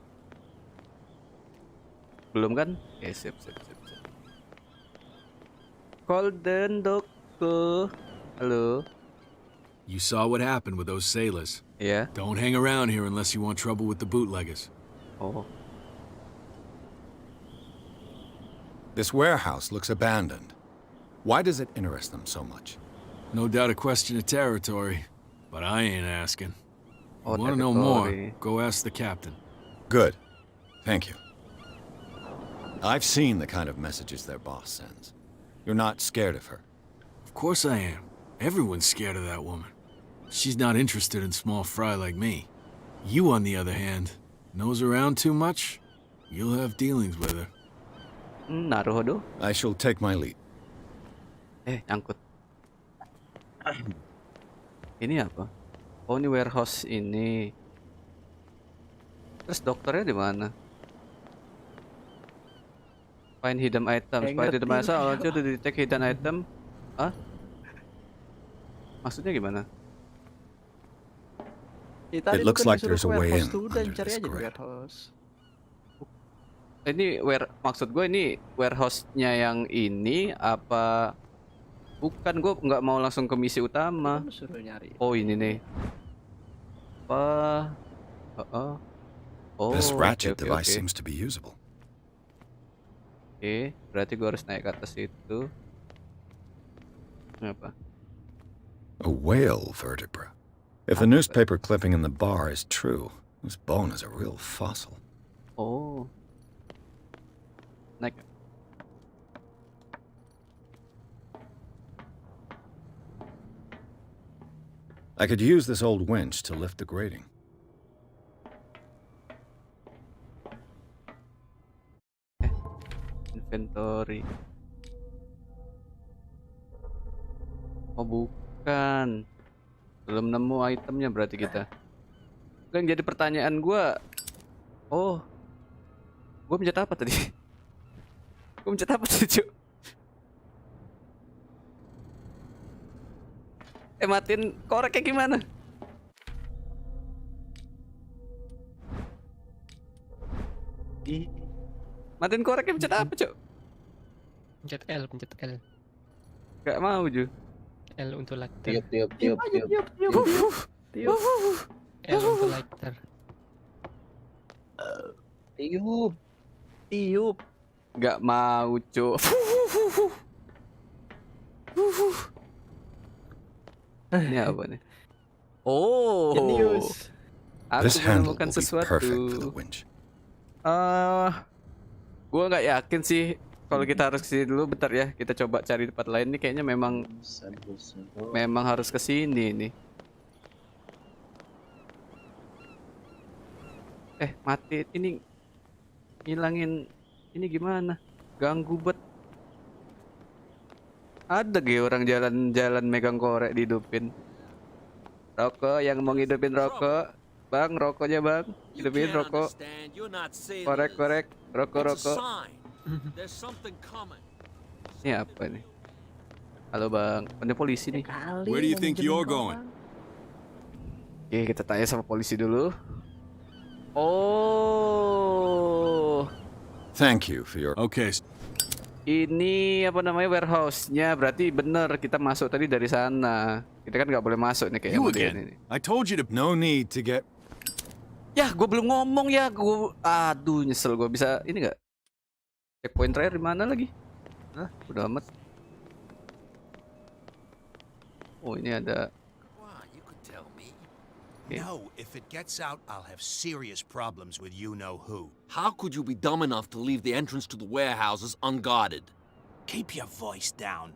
Belum kan? Oke, sip. Colden, dokter. Halo. You saw what happened with those sailors. Yeah. Don't hang around here unless you want trouble with the bootleggers. Oh. This warehouse looks abandoned. Why does it interest them so much? No doubt a question of territory, but I ain't asking. Oh, Want to know more? territory. Go ask the captain. Good. Thank you. I've seen the kind of messages their boss sends. You're not scared of her. Of course I am. Everyone's scared of that woman. She's not interested in small fry like me. You, on the other hand, nose around too much, you'll have dealings with her. Naruhodo. I shall take my lead. Nyangkut. Ini apa? Oh, ini warehouse ini. Terus dokternya di mana? Find hidden items. Find hidden items. I want you to detect hidden item. Hah? Maksudnya gimana? It looks like there's a way in under Cari this aja di grid. warehouse. Ini maksud gue ini warehouse-nya yang ini apa? Bukan, gue nggak mau langsung ke misi utama. Suruh nyari. Oh, ini nih. Apa? Oh. This ratchet oke. device seems to be usable. Oke, berarti gue harus naik ke atas itu. Apa? A whale vertebra. If the newspaper clipping in the bar is true, this bone is a real fossil. Oh. Naik. I could use this old winch to lift the grating. Inventory. Oh, bukan. Belum nemu itemnya berarti kita. Yang jadi pertanyaan gua. Oh. Gua mencet apa tadi? Gua mencet apa tadi, Cuk? Matiin koreknya gimana? Matiin koreknya mencet apa, Cuk? Pencet L. Gak mau, Ju. L untuk lighter. Tiup. L untuk lighter. Tiup. Gak mau, Cuk. Ini apa nih? Oh. Genius. Aku This handle menemukan will be sesuatu. perfect for the winch. Gua nggak yakin sih kalau kita harus kesini dulu. Bentar ya, kita coba cari tempat lain nih. Kayaknya memang harus kesini nih. Mati ini, ngilangin ini gimana? Ganggu bet. Ada gak orang jalan-jalan megang korek dihidupin. Rokok, yang mau ngidupin rokok. Bang, rokoknya bang. Hidupin rokok. Korek. Rokok. Ini apa nih? Halo bang, ada polisi nih. Where do you think you're going? Oke, kita tanya sama polisi dulu. Oh. Thank you for your... Okay. Ini apa namanya, warehouse-nya. Berarti bener kita masuk tadi dari sana. Kita kan nggak boleh masuk nih kayak You bagian again. ini. I told you to... No need to get... Ya, gue belum ngomong ya. Aduh, nyesel gue. Bisa ini nggak? Checkpoint terakhir di mana lagi? Hah, udah amat. Oh, ini ada. No, if it gets out, I'll have serious problems with you-know-who. How could you be dumb enough to leave the entrance to the warehouses unguarded? Keep your voice down.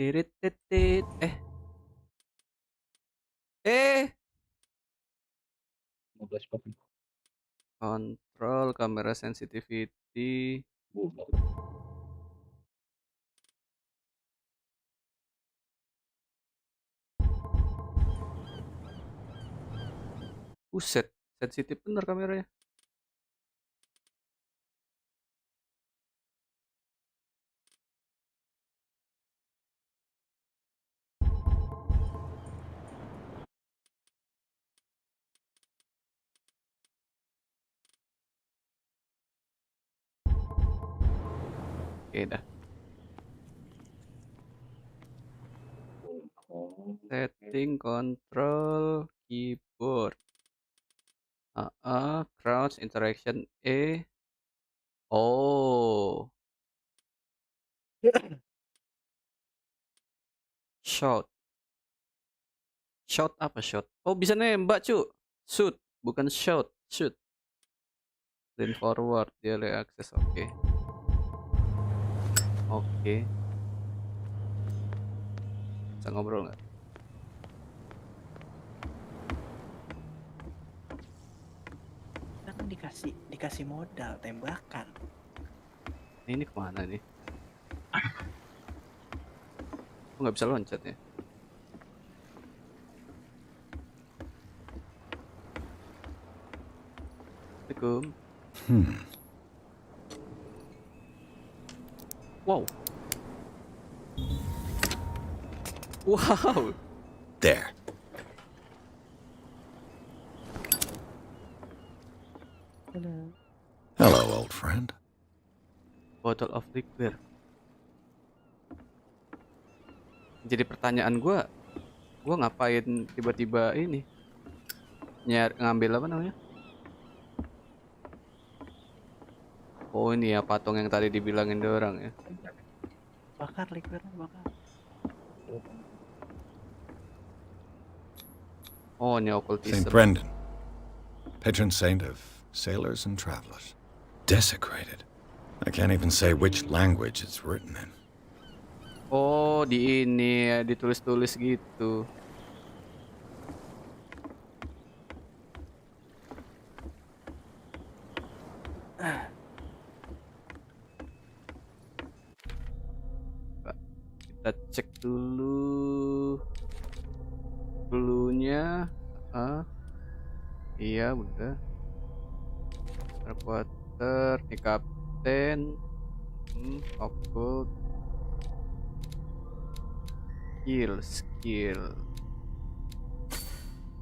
Tirit titit. Eh. 15 copy. Control kamera sensitivity. Buset, sensitif bener kameranya. Oke dah. Setting control keyboard. Crouch interaction E. Oh. Shout. Shout apa shout? Oh, bisa nembak, cu. Shoot, bukan shout. Shoot. Lean forward, delay access. Oke. Oke. Bisa ngobrol nggak? Kita kan dikasih modal tembakan. Ini kemana nih? Aku nggak bisa loncat ya. Assalamualaikum. Wow. Wow. There. Hello, old friend. Bottle of liquor. Jadi pertanyaan gua ngapain tiba-tiba ini ngambil apa namanya? Oh ini ya patung yang tadi dibilangin orang ya. Bakar liquornya, bakar. Oh ini occultism. St. Brendan, patron saint of sailors and travelers. Desecrated. I can't even say which language it's written in. Oh di ini ya, ditulis-tulis gitu. Kita cek dulu clue-nya. Iya udah. Quarter di kapten. Occult. Skill.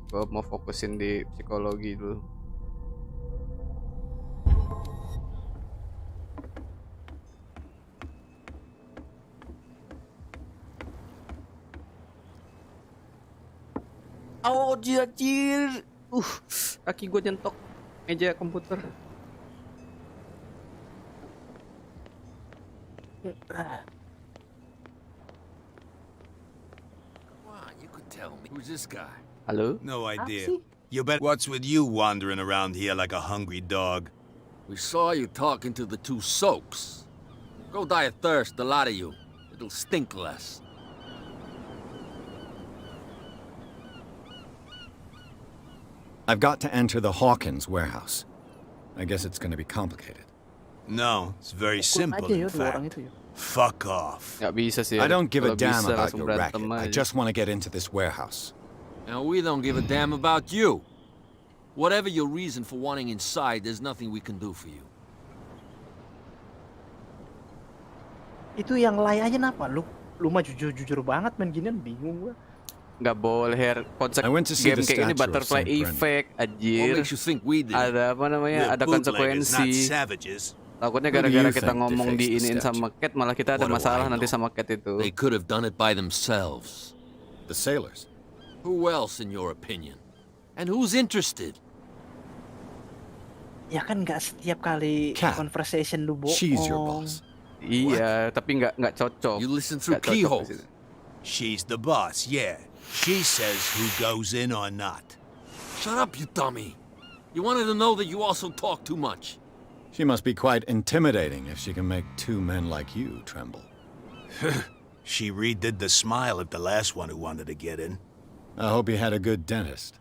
Gue mau fokusin di psikologi dulu. Oh jir. Kaki gue nyentok meja komputer. Who's this guy? Halo? No idea. You bet. What's with you wandering around here like a hungry dog? We saw you talking to the two soaks. Go die of thirst, the lot of you. It'll stink less. I've got to enter the Hawkins warehouse. I guess it's going to be complicated. No, it's very simple, in fact. Fuck off. Nggak bisa sih. I don't give a Kalau damn bisa about langsung your berantem racket. I aja. just want to get into this warehouse. Now, we don't give a damn about you. Whatever your reason for wanting inside, there's nothing we can do for you. Itu yang lay aja napa? Lu mah jujur banget main ginian, bingung gua. Nggak boleh konsep I went to see game the kayak ini statue of butterfly Saint Brendan. effect anjir. What makes you think we did? Ada apa namanya? We're Ada bootleggers, not konsekuensi. savages. Takutnya Who do gara-gara you kita think ngomong defaced the diiniin statue? sama Cat malah kita ada What do masalah I nanti know? sama Cat itu. They could have done it by themselves. The sailors. Who else, in your opinion? And who's interested? Ya kan nggak setiap kali Cat, conversation lu bohong. she's your boss. Iya, tapi nggak cocok. You listen through Nggak cocok di keyholes. situ. She's the boss, yeah. She says who goes in or not. Shut up, you dummy. You wanted to know that you also talk too much. She must be quite intimidating if she can make two men like you tremble. She redid the smile of the last one who wanted to get in. I hope he had a good dentist.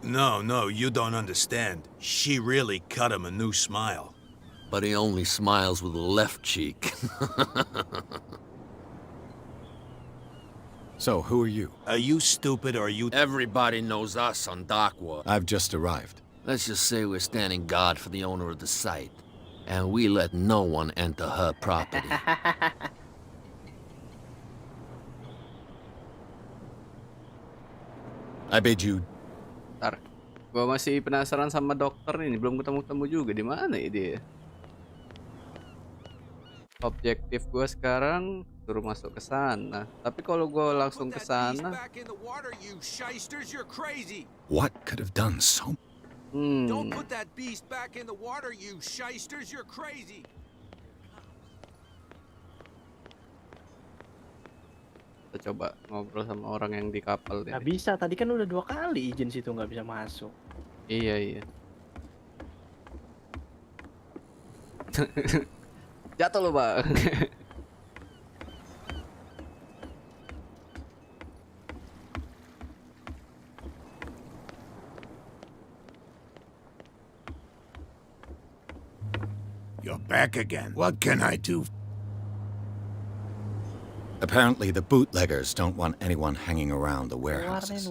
No, you don't understand. She really cut him a new smile. But he only smiles with the left cheek. So, who are you? Are you stupid or are you... Everybody knows us on Darkwood. I've just arrived. Let's just say we're standing guard for the owner of the site. And we let no one enter her property. I bid you... Ntar, gua masih penasaran sama dokter ini, belum ketemu-temu juga. Di mana ya dia? Objektif gua sekarang suruh masuk ke sana. Tapi kalau gua langsung ke sana, What could have done so? Don't put that beast back in the water, you shysters. You're crazy. kita coba ngobrol sama orang yang di kapal deh. Nggak bisa, tadi kan udah 2 kali izin situ nggak bisa masuk. Iya. Jatuh loh, Bang. You're back again. What can I do? Apparently, the bootleggers don't want anyone hanging around the warehouses.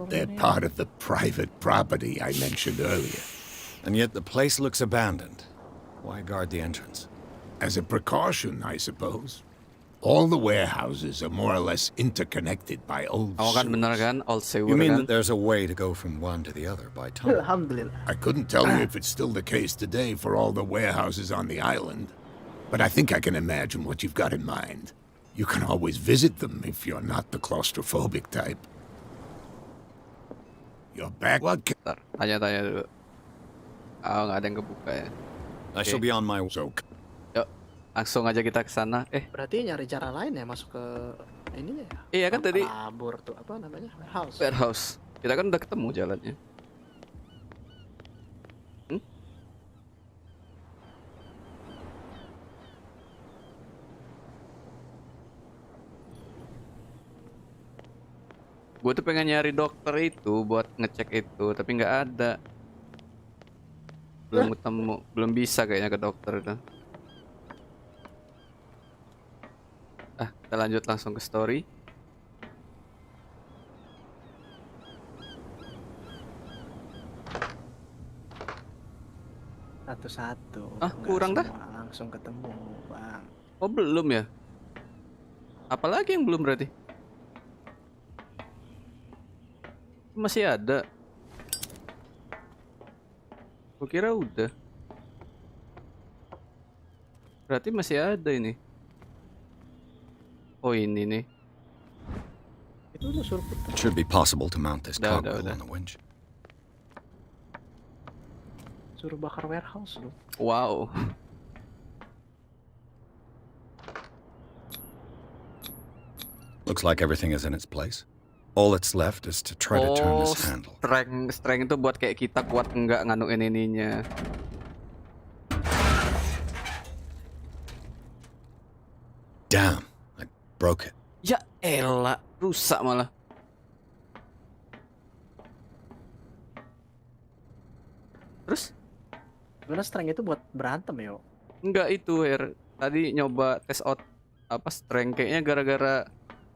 They're part of the private property I mentioned earlier. And yet the place looks abandoned. Why guard the entrance? As a precaution, I suppose. All the warehouses are more or less interconnected by old kan bener kan? Old sewer You mean kan? that there's a way to go from one to the other by tunnel? Alhamdulillah. I couldn't tell you if it's still the case today for all the warehouses on the island, but I think I can imagine what you've got in mind. You can always visit them if you're not the claustrophobic type. You're back. What can... Tanya-tanya dulu. Oh, nggak ada yang kebuka ya. I shall be on my way. Yuk, langsung aja kita ke sana. Berarti nyari cara lain ya masuk ke ininya ya? Iya kan tadi. Labor tuh apa namanya? Warehouse. Warehouse. Kita kan udah ketemu jalannya. Gue tuh pengen nyari dokter itu buat ngecek itu, tapi nggak ada. Belum ketemu, belum bisa kayaknya ke dokter itu. Kita lanjut langsung ke story. Satu-satu. Kurang dah. Langsung ketemu, Bang. Oh, belum ya? Apalagi yang belum berarti? Masih ada. Gue kira udah. Berarti masih ada ini. Oh, ini nih. Itu udah suruh putar. It should be possible to mount this Udah. cogwheel on the winch. Suruh bakar warehouse lu. Wow. Looks like everything is in its place. All that's left is to try to turn this handle. Strength itu buat kayak kita kuat enggak nganuin ininya. Damn, I broke it. Ya elah, rusak malah. Terus? Gimana strength itu buat berantem ya? Enggak itu, tadi nyoba tes out apa strength kayaknya gara-gara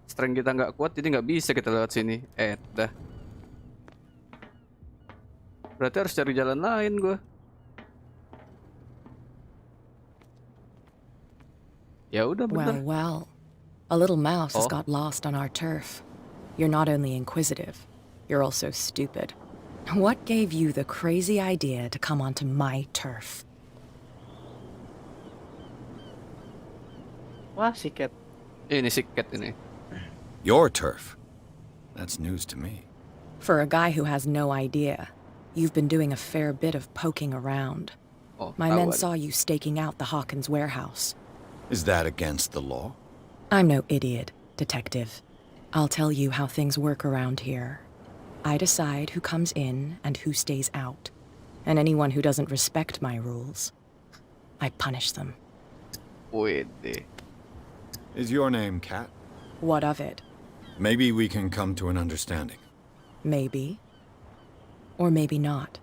strength kita nggak kuat jadi nggak bisa kita lewat sini. Dah. Berarti harus cari jalan lain gua. Ya udah bener. Well. A little mouse has got lost on our turf. You're not only inquisitive, you're also stupid. What gave you the crazy idea to come onto my turf? Wah, si Cat. Ini si Cat ini. Your turf? That's news to me. For a guy who has no idea, you've been doing a fair bit of poking around. My men saw you staking out the Hawkins warehouse. Is that against the law? I'm no idiot, detective. I'll tell you how things work around here. I decide who comes in and who stays out. And anyone who doesn't respect my rules, I punish them. Wede. Is your name Kat? What of it? Maybe we can come to an understanding. Maybe. Or maybe not.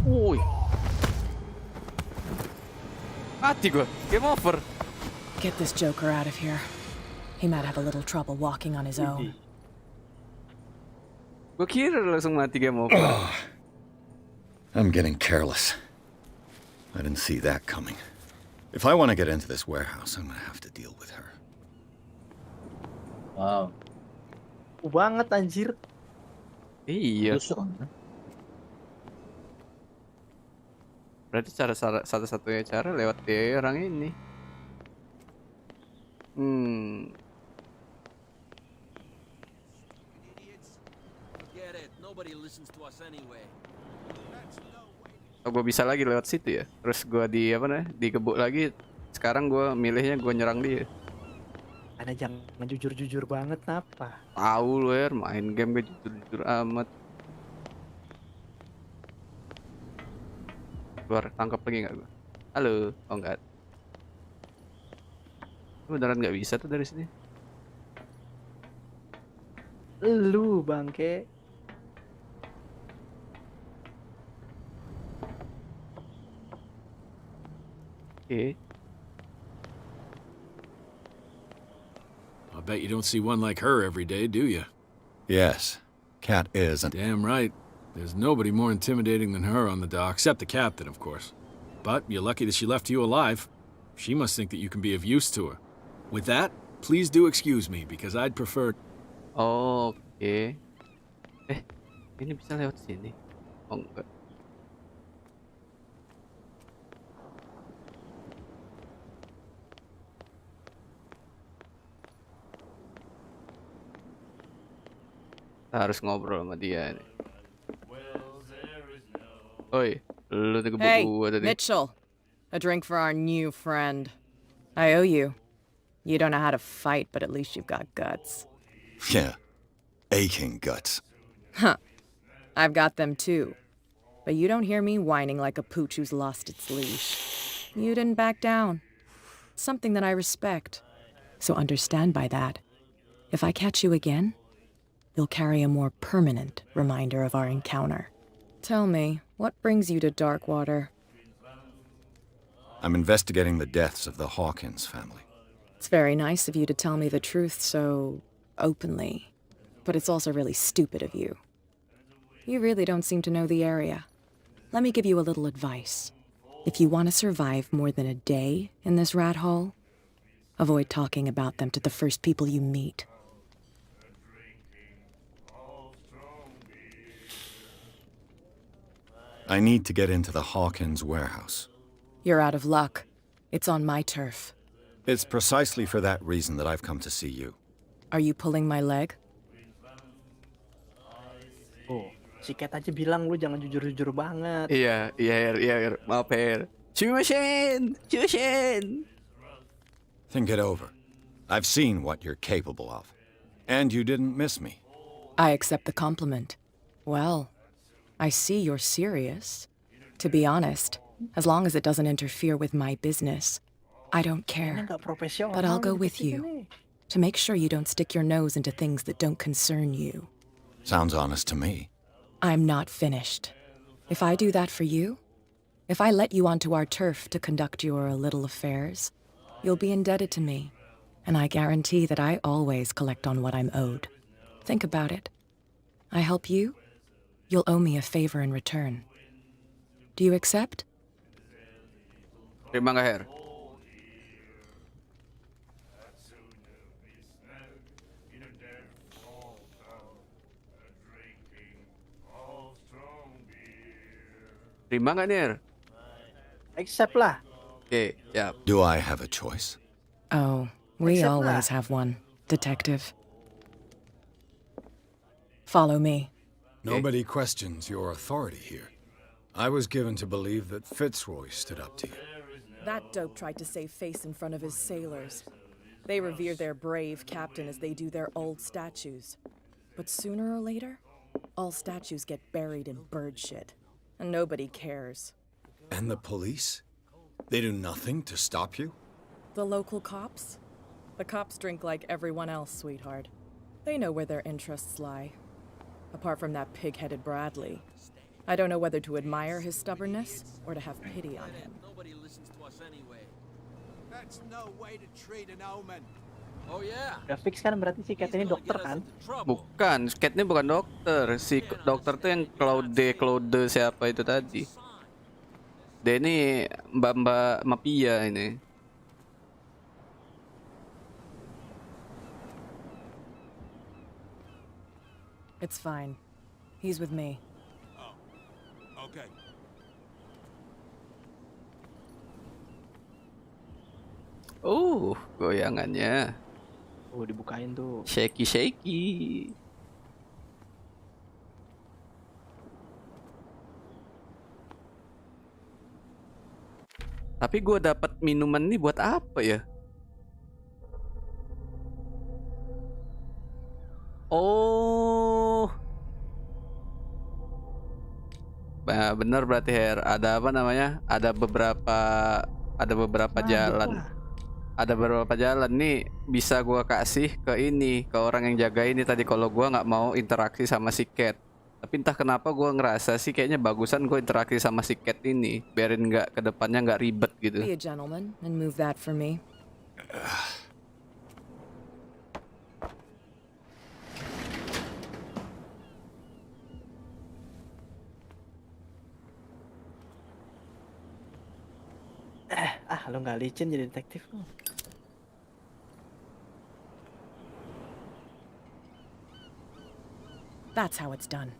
Uy. Mati gue. Game over. Get this joker out of here. He might have a little trouble walking on his own. Gue kira langsung mati game over. I'm getting careless. I didn't see that coming. If I want to get into this warehouse, I'm gonna have to deal with her. Wow. Banget anjir. Iya. Berarti cara satu-satunya cara lewat dia orang ini. Oh, gue bisa lagi lewat situ ya. Terus gue di apa nih? Digebuk lagi. Sekarang gue milihnya gue nyerang dia. Ada jangan jujur-jujur banget apa? Tahu lu ya, main game gue jujur-jujur amat. Keluar, tangkap lagi nggak gue? Halo, oh enggak. Beneran nggak bisa tuh dari sini. Lu bangke. Okay. I bet you don't see one like her every day, do you? Yes, Kat is. Damn right. There's nobody more intimidating than her on the dock, except the captain, of course. But you're lucky that she left you alive. She must think that you can be of use to her. With that, please do excuse me, because I'd prefer... Oh, oke. Ini bisa lewat sini? Oh, enggak. Kita harus ngobrol sama dia nih. Oi, lu ngegebuk Hey, gua tadi. Mitchell. A drink for our new friend. I owe you. You don't know how to fight, but at least you've got guts. Yeah, aching guts. Huh. I've got them too. But you don't hear me whining like a pooch who's lost its leash. You didn't back down. Something that I respect. So understand by that. If I catch you again, you'll carry a more permanent reminder of our encounter. Tell me, what brings you to Darkwater? I'm investigating the deaths of the Hawkins family. It's very nice of you to tell me the truth so openly, but it's also really stupid of you. You really don't seem to know the area. Let me give you a little advice. If you want to survive more than a day in this rat hole, avoid talking about them to the first people you meet. I need to get into the Hawkins warehouse. You're out of luck. It's on my turf. It's precisely for that reason that I've come to see you. Are you pulling my leg? Oh, si Kat aja bilang lu jangan jujur-jujur banget. Iya, maaf Her. Shin. Think it over. I've seen what you're capable of. And you didn't miss me. I accept the compliment. Well, I see you're serious. To be honest, as long as it doesn't interfere with my business, I don't care. But I'll go with you to make sure you don't stick your nose into things that don't concern you. Sounds honest to me. I'm not finished. If I do that for you, if I let you onto our turf to conduct your little affairs, you'll be indebted to me, and I guarantee that I always collect on what I'm owed. Think about it. I help you, you'll owe me a favor in return. Do you accept? Terima nggak Her? Terima nggak nih Her? Accept lah. Oke, siap. Do I have a choice? Oh, we Accept always that. have one, detective. Follow me. Nobody questions your authority here. I was given to believe that Fitzroy stood up to you. That dope tried to save face in front of his sailors. They revere their brave captain as they do their old statues. But sooner or later, all statues get buried in bird shit. And nobody cares. And the police? They do nothing to stop you? The local cops? The cops drink like everyone else, sweetheart. They know where their interests lie. Apart from that pig-headed Bradley. I don't know whether to admire his stubbornness or to have pity on him. Nobody listens to us anyway. That's no way to treat an omen. Oh yeah. Udah fix kan berarti si Cat ini dokter kan? Bukan, Cat-nya bukan dokter. Si dokter tuh yang Claude siapa itu tadi. Dia ini mbak-mbak mafia ini. It's fine. He's with me. Oh, okay. Goyangannya. Dibukain tuh. Shaky. Tapi gue dapat minuman nih buat apa ya? Oh. Nah, bener berarti Her. Ada apa namanya? Ada beberapa jalan. Ada beberapa jalan nih bisa gua kasih ke ini, ke orang yang jaga ini tadi kalau gua nggak mau interaksi sama si Cat. Tapi entah kenapa gua ngerasa sih kayaknya bagusan gua interaksi sama si Cat ini, biarin nggak kedepannya nggak ribet gitu. Be a gentleman and move that for me. Lo nggak licin jadi detektif lo. That's how it's done.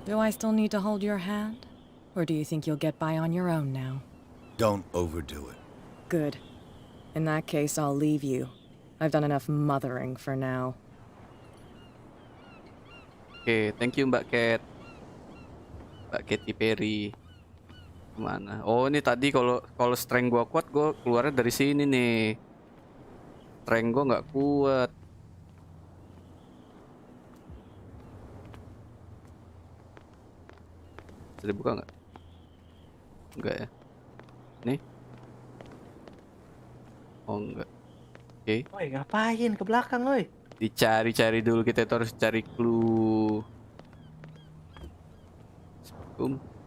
Do I still need to hold your hand? Or do you think you'll get by on your own now? Don't overdo it. Good. In that case, I'll leave you. I've done enough mothering for now. Oke, thank you Mbak Cat. Mbak Katy Perry. Kemana? Oh ini tadi kalau strength gua kuat, gua keluarnya dari sini nih. Strength gua nggak kuat. Bisa dibuka nggak? Enggak ya. Nih. Oh enggak. Oke. Woi ngapain ke belakang woi? Dicari-cari dulu, kita itu harus cari clue.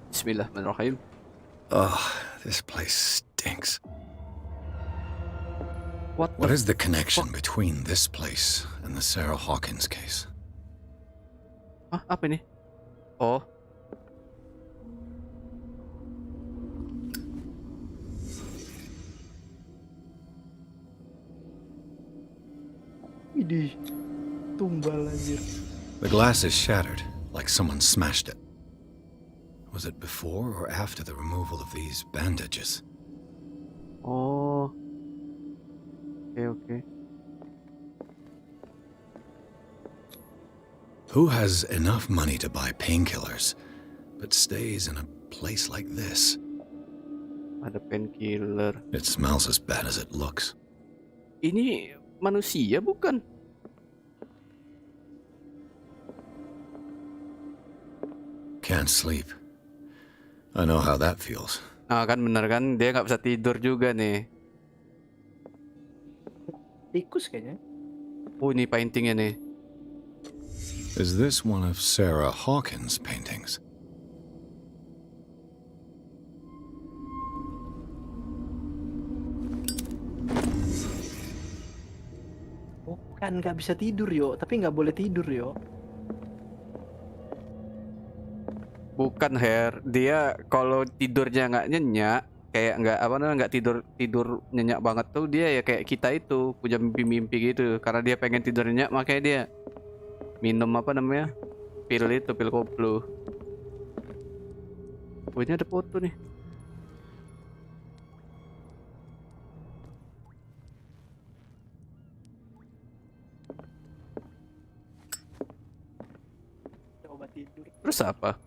Bismillahirrahmanirrahim. Oh, this place stinks. What is the connection between this place and the Sarah Hawkins case? Hah, apa ini? Oh. Idih, tumbal anjir. The glass is shattered, like someone smashed it. Was it before or after the removal of these bandages? Oh. Okay. Who has enough money to buy painkillers, but stays in a place like this? Ada painkiller. It smells as bad as it looks. Ini manusia bukan? Can't sleep. I know how that feels. Nah kan bener kan, dia nggak bisa tidur juga nih. Tikus kayaknya. Oh ini paintingnya nih. Is this one of Sarah Hawkins' paintings? Bukan nggak bisa tidur yo, tapi nggak boleh tidur yo. Bukan Her, dia kalau tidurnya nggak nyenyak, kayak nggak apa namanya nggak tidur nyenyak banget tuh dia ya kayak kita itu punya mimpi-mimpi gitu. Karena dia pengen tidur nyenyak makanya dia minum apa namanya pil koplo. Oh ini ada foto nih. Coba tidur. Terus apa?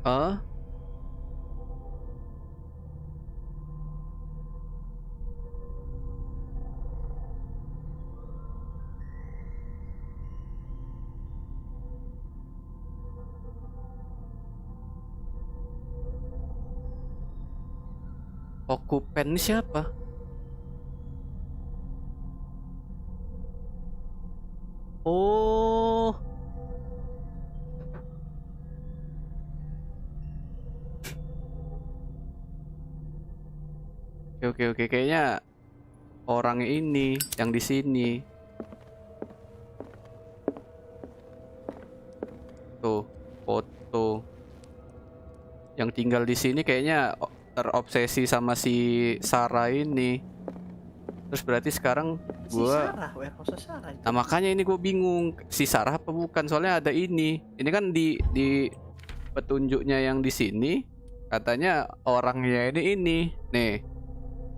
Ah, okupen ini siapa? Oh, oke. Kayaknya orang ini yang di sini. Tuh, foto. Yang tinggal di sini kayaknya terobsesi sama si Sarah ini. Terus berarti sekarang Si gua Sarah, warehouse Sarah itu. Nah, makanya ini gue bingung si Sarah apa bukan, soalnya ada ini. Ini kan di petunjuknya yang di sini katanya orangnya ini. Nih.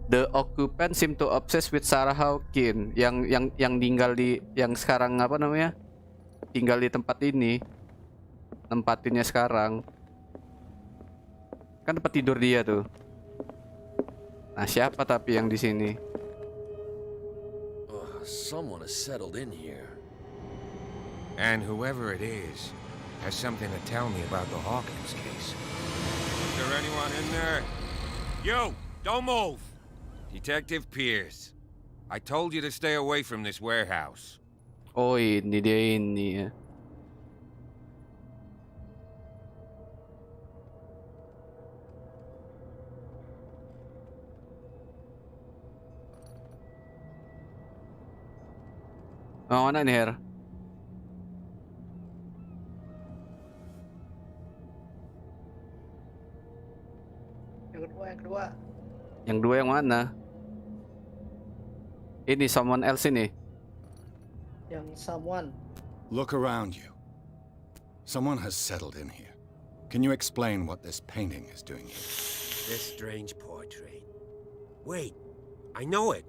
The occupant seem to obsessed with Sarah Hawkins yang tinggal di yang sekarang apa namanya? Tinggal di tempat ini. Tempatinnya sekarang. Kan tempat tidur dia tuh. Nah, siapa tapi yang di sini? Someone has settled in here. And whoever it is has something to tell me about the Hawkins case. Is there anyone in there? You! Don't move! Detective Pierce. I told you to stay away from this warehouse. Oh, ini dia ini ya. Oh, mana nih, Her? Yang kedua. Yang dua yang mana? Ini someone else ini. Yang someone. Look around you. Someone has settled in here. Can you explain what this painting is doing here? This strange portrait. Wait, I know it.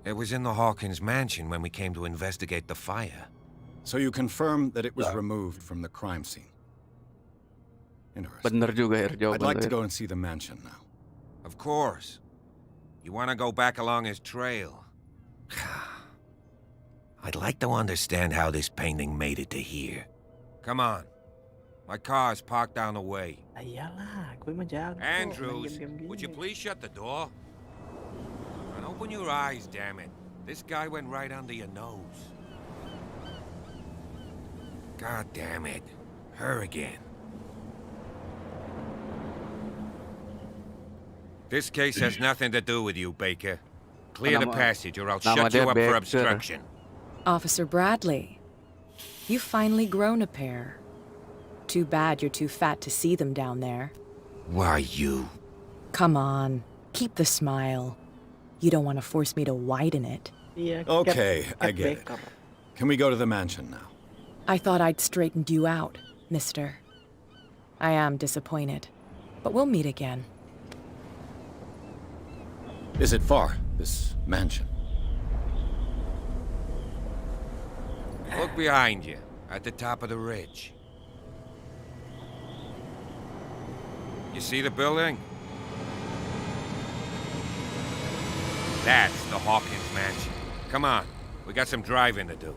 It was in the Hawkins Mansion when we came to investigate the fire. So you confirm that it was removed from the crime scene? Interesting. Bener juga, Her, jawaban I'd like lo, to Her. go and see the mansion now. Of course. You want to go back along his trail? I'd like to understand how this painting made it to here. Come on. My car's parked down the way. Iyalah, gue mah jago. Andrews, would you please shut the door? And open your eyes, damn it. This guy went right under your nose. God damn it. Her again. This case has nothing to do with you, Baker. Clear the passage or I'll shut you up for obstruction. Officer Bradley, you've finally grown a pair. Too bad you're too fat to see them down there. Why, you? Come on, keep the smile. You don't want to force me to widen it. Iya, Okay, I get it. Can we go to the mansion now? I thought I'd straightened you out, mister. I am disappointed, but we'll meet again. Is it far, this mansion? Look behind you, at the top of the ridge. You see the building? That's the Hawkins Mansion. Come on, we got some driving to do.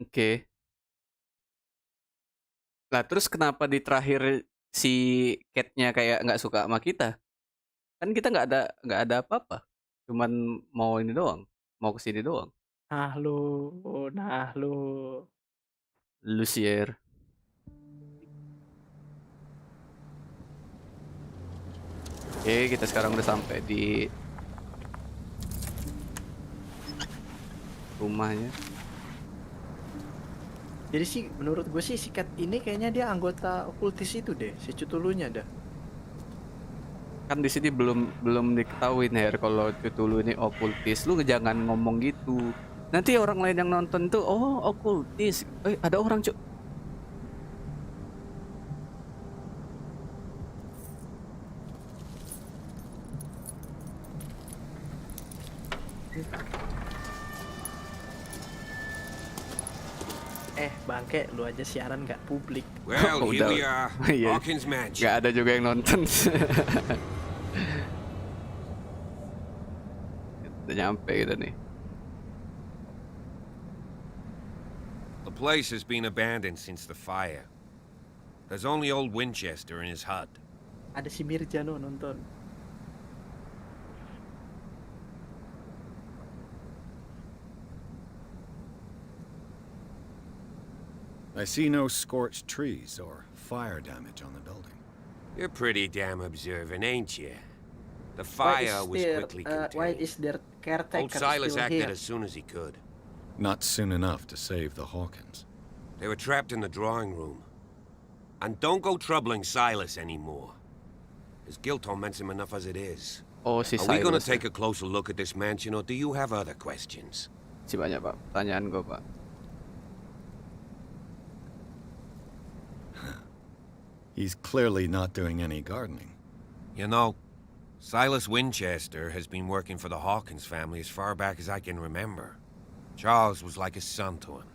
Oke. Nah, terus kenapa di terakhir si Cat-nya kayak nggak suka sama kita? Kan kita nggak ada apa-apa. Cuman mau ini doang, mau kesini doang. Nah lu. Lucier. Oke, kita sekarang udah sampai di rumahnya. Jadi sih menurut gue sih si Cat ini kayaknya dia anggota okultis itu deh, si Cthulhu-nya dah. Kan di sini belum diketahuin, Her, kalau Cthulhu ini okultis. Lu jangan ngomong gitu. Nanti orang lain yang nonton tuh, oh okultis. Ada orang, Cuk. bangke, lu aja siaran nggak publik. Well, here Udah. we are. Iya. Hawkins Mansion. Nggak ada juga yang nonton. Udah nyampe kita nih. The place has been abandoned since the fire. There's only old Winchester in his hut. Ada si Mirja no nonton. I see no scorched trees or fire damage on the building. You're pretty damn observant, ain't you? The fire was quickly contained. Why is their caretaker Old Silas still acted here? as soon as he could. Not soon enough to save the Hawkins. They were trapped in the drawing room. And don't go troubling Silas anymore. His guilt torments him enough as it is. Oh, si Are we gonna Silas. take a closer look at this mansion, or do you have other questions? Si banyak pak. Pertanyaan gue pak. He's clearly not doing any gardening. You know, Silas Winchester has been working for the Hawkins family as far back as I can remember. Charles was like a son to him.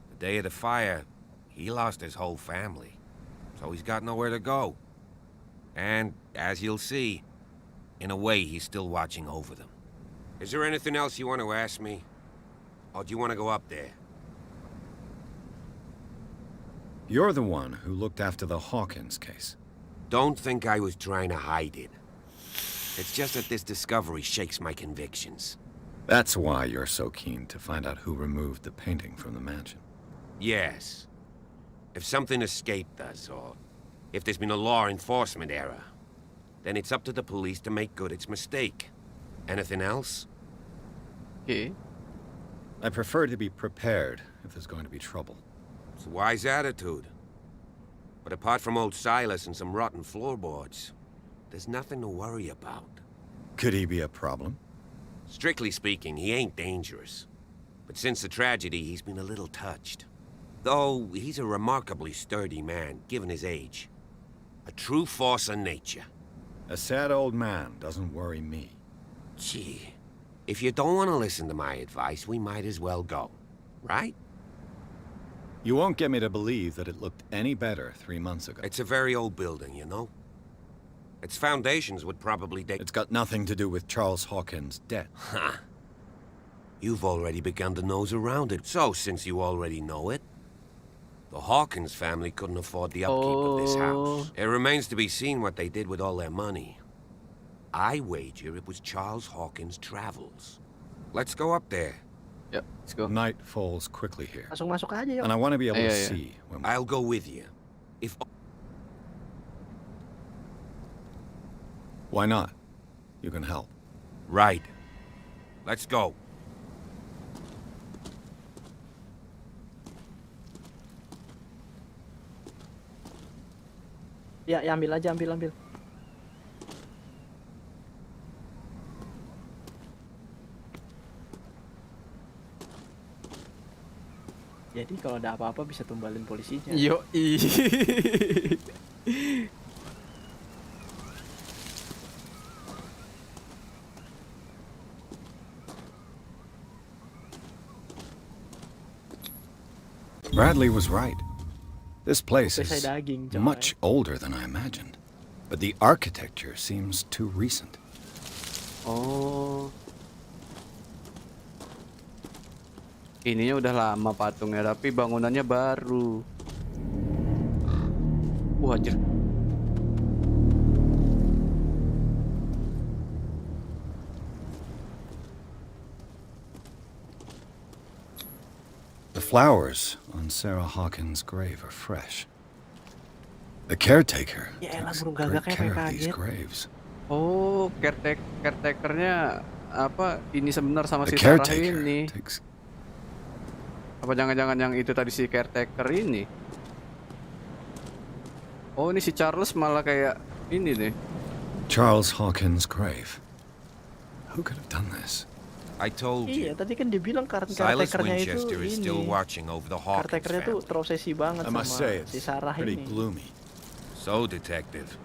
The day of the fire, he lost his whole family, so he's got nowhere to go. And, as you'll see, in a way, he's still watching over them. Is there anything else you want to ask me? Or do you want to go up there? You're the one who looked after the Hawkins case. Don't think I was trying to hide it. It's just that this discovery shakes my convictions. That's why you're so keen to find out who removed the painting from the mansion. Yes. If something escaped us, or if there's been a law enforcement error, then it's up to the police to make good its mistake. Anything else? Okay. I prefer to be prepared if there's going to be trouble. It's a wise attitude. But apart from old Silas and some rotten floorboards, there's nothing to worry about. Could he be a problem? Strictly speaking, he ain't dangerous. But since the tragedy, he's been a little touched. Though he's a remarkably sturdy man, given his age. A true force of nature. A sad old man doesn't worry me. Gee, if you don't want to listen to my advice, we might as well go. Right? You won't get me to believe that it looked any better 3 months ago. It's a very old building, you know? Its foundations would probably date... It's got nothing to do with Charles Hawkins' death. Ha! You've already begun to nose around it. So, since you already know it, the Hawkins family couldn't afford the upkeep of this house. It remains to be seen what they did with all their money. I wager it was Charles Hawkins' travels. Let's go up there. Yep, let's go. Night falls quickly here. Langsung masuk aja yuk. And I want to be able to Yeah. see when I'll go with you. If... Why not? You can help. Right. Let's go. Ya, ya ambil aja, ambil. Jadi kalau ada apa-apa bisa tumbalin polisinya. Yo Bradley was right. This place Pesai is daging, coy. much older than I imagined. But the architecture seems too recent. Oh. Ininya udah lama patungnya, tapi bangunannya baru. Anjir. The flowers on Sarah Hawkins' grave are fresh. The caretaker Ya elah, takes burung great gagaknya care kayak of these kaget. graves. Oh, caretakernya apa? Ini sebentar sama The si Sarah caretaker ini. takes... Apa jangan-jangan yang itu tadi si caretaker ini? Oh, ini si Charles malah kayak ini deh. Charles Hawkins' grave. Who could have done this? I told you. Iya, tadi kan dia bilang Silas caretakernya itu Winchester is still ini. watching over the Hawkins Caretakernya tuh family. terobsesi banget I sama must say si it's Sarah pretty ini. gloomy. So, Detective,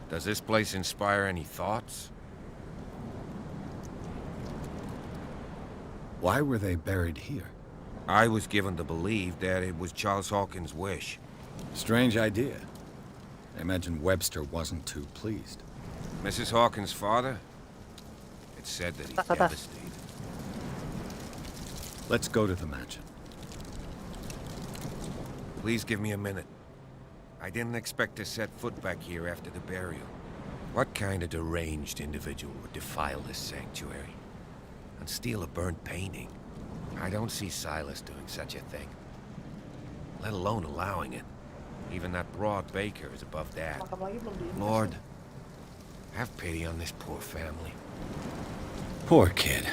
does this place inspire any thoughts? Why were they buried here? I was given to believe that it was Charles Hawkins' wish. Strange idea. I imagine Webster wasn't too pleased. Mrs. Hawkins' father? It's said that he's devastated. Let's go to the mansion. Please give me a minute. I didn't expect to set foot back here after the burial. What kind of deranged individual would defile this sanctuary and steal a burnt painting? I don't see Silas doing such a thing, let alone allowing it. Even that broad baker is above that. Lord, have pity on this poor family. Poor kid.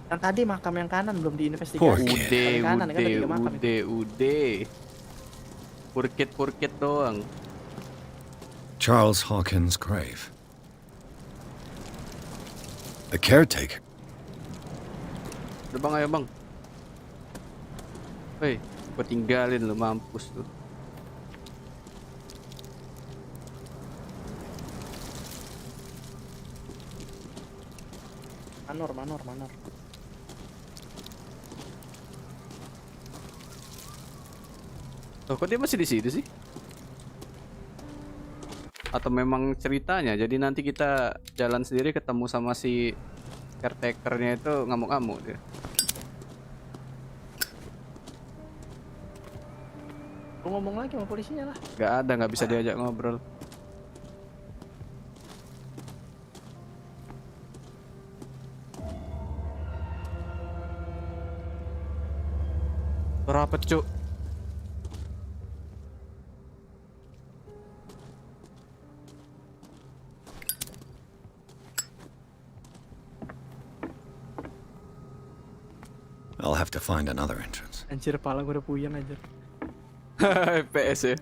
Yang tadi makam yang kanan belum diinvestigasi. Udah, Kanan, kan ada 3 makam itu. udah. Purkit doang. Charles Hawkins' grave. The caretaker. Udah bang, ayo bang. Hei, gua tinggalin lu, mampus tuh. Manor. Loh, kok dia masih di situ sih? Atau memang ceritanya? Jadi nanti kita jalan sendiri ketemu sama si caretakernya itu ngamuk-ngamuk dia. Lu ngomong lagi sama polisinya lah. Gak ada, nggak bisa diajak ngobrol. Berapa cuk? I'll have to find another entrance. Anjir, pala gue udah puyeng anjir. FPS ya.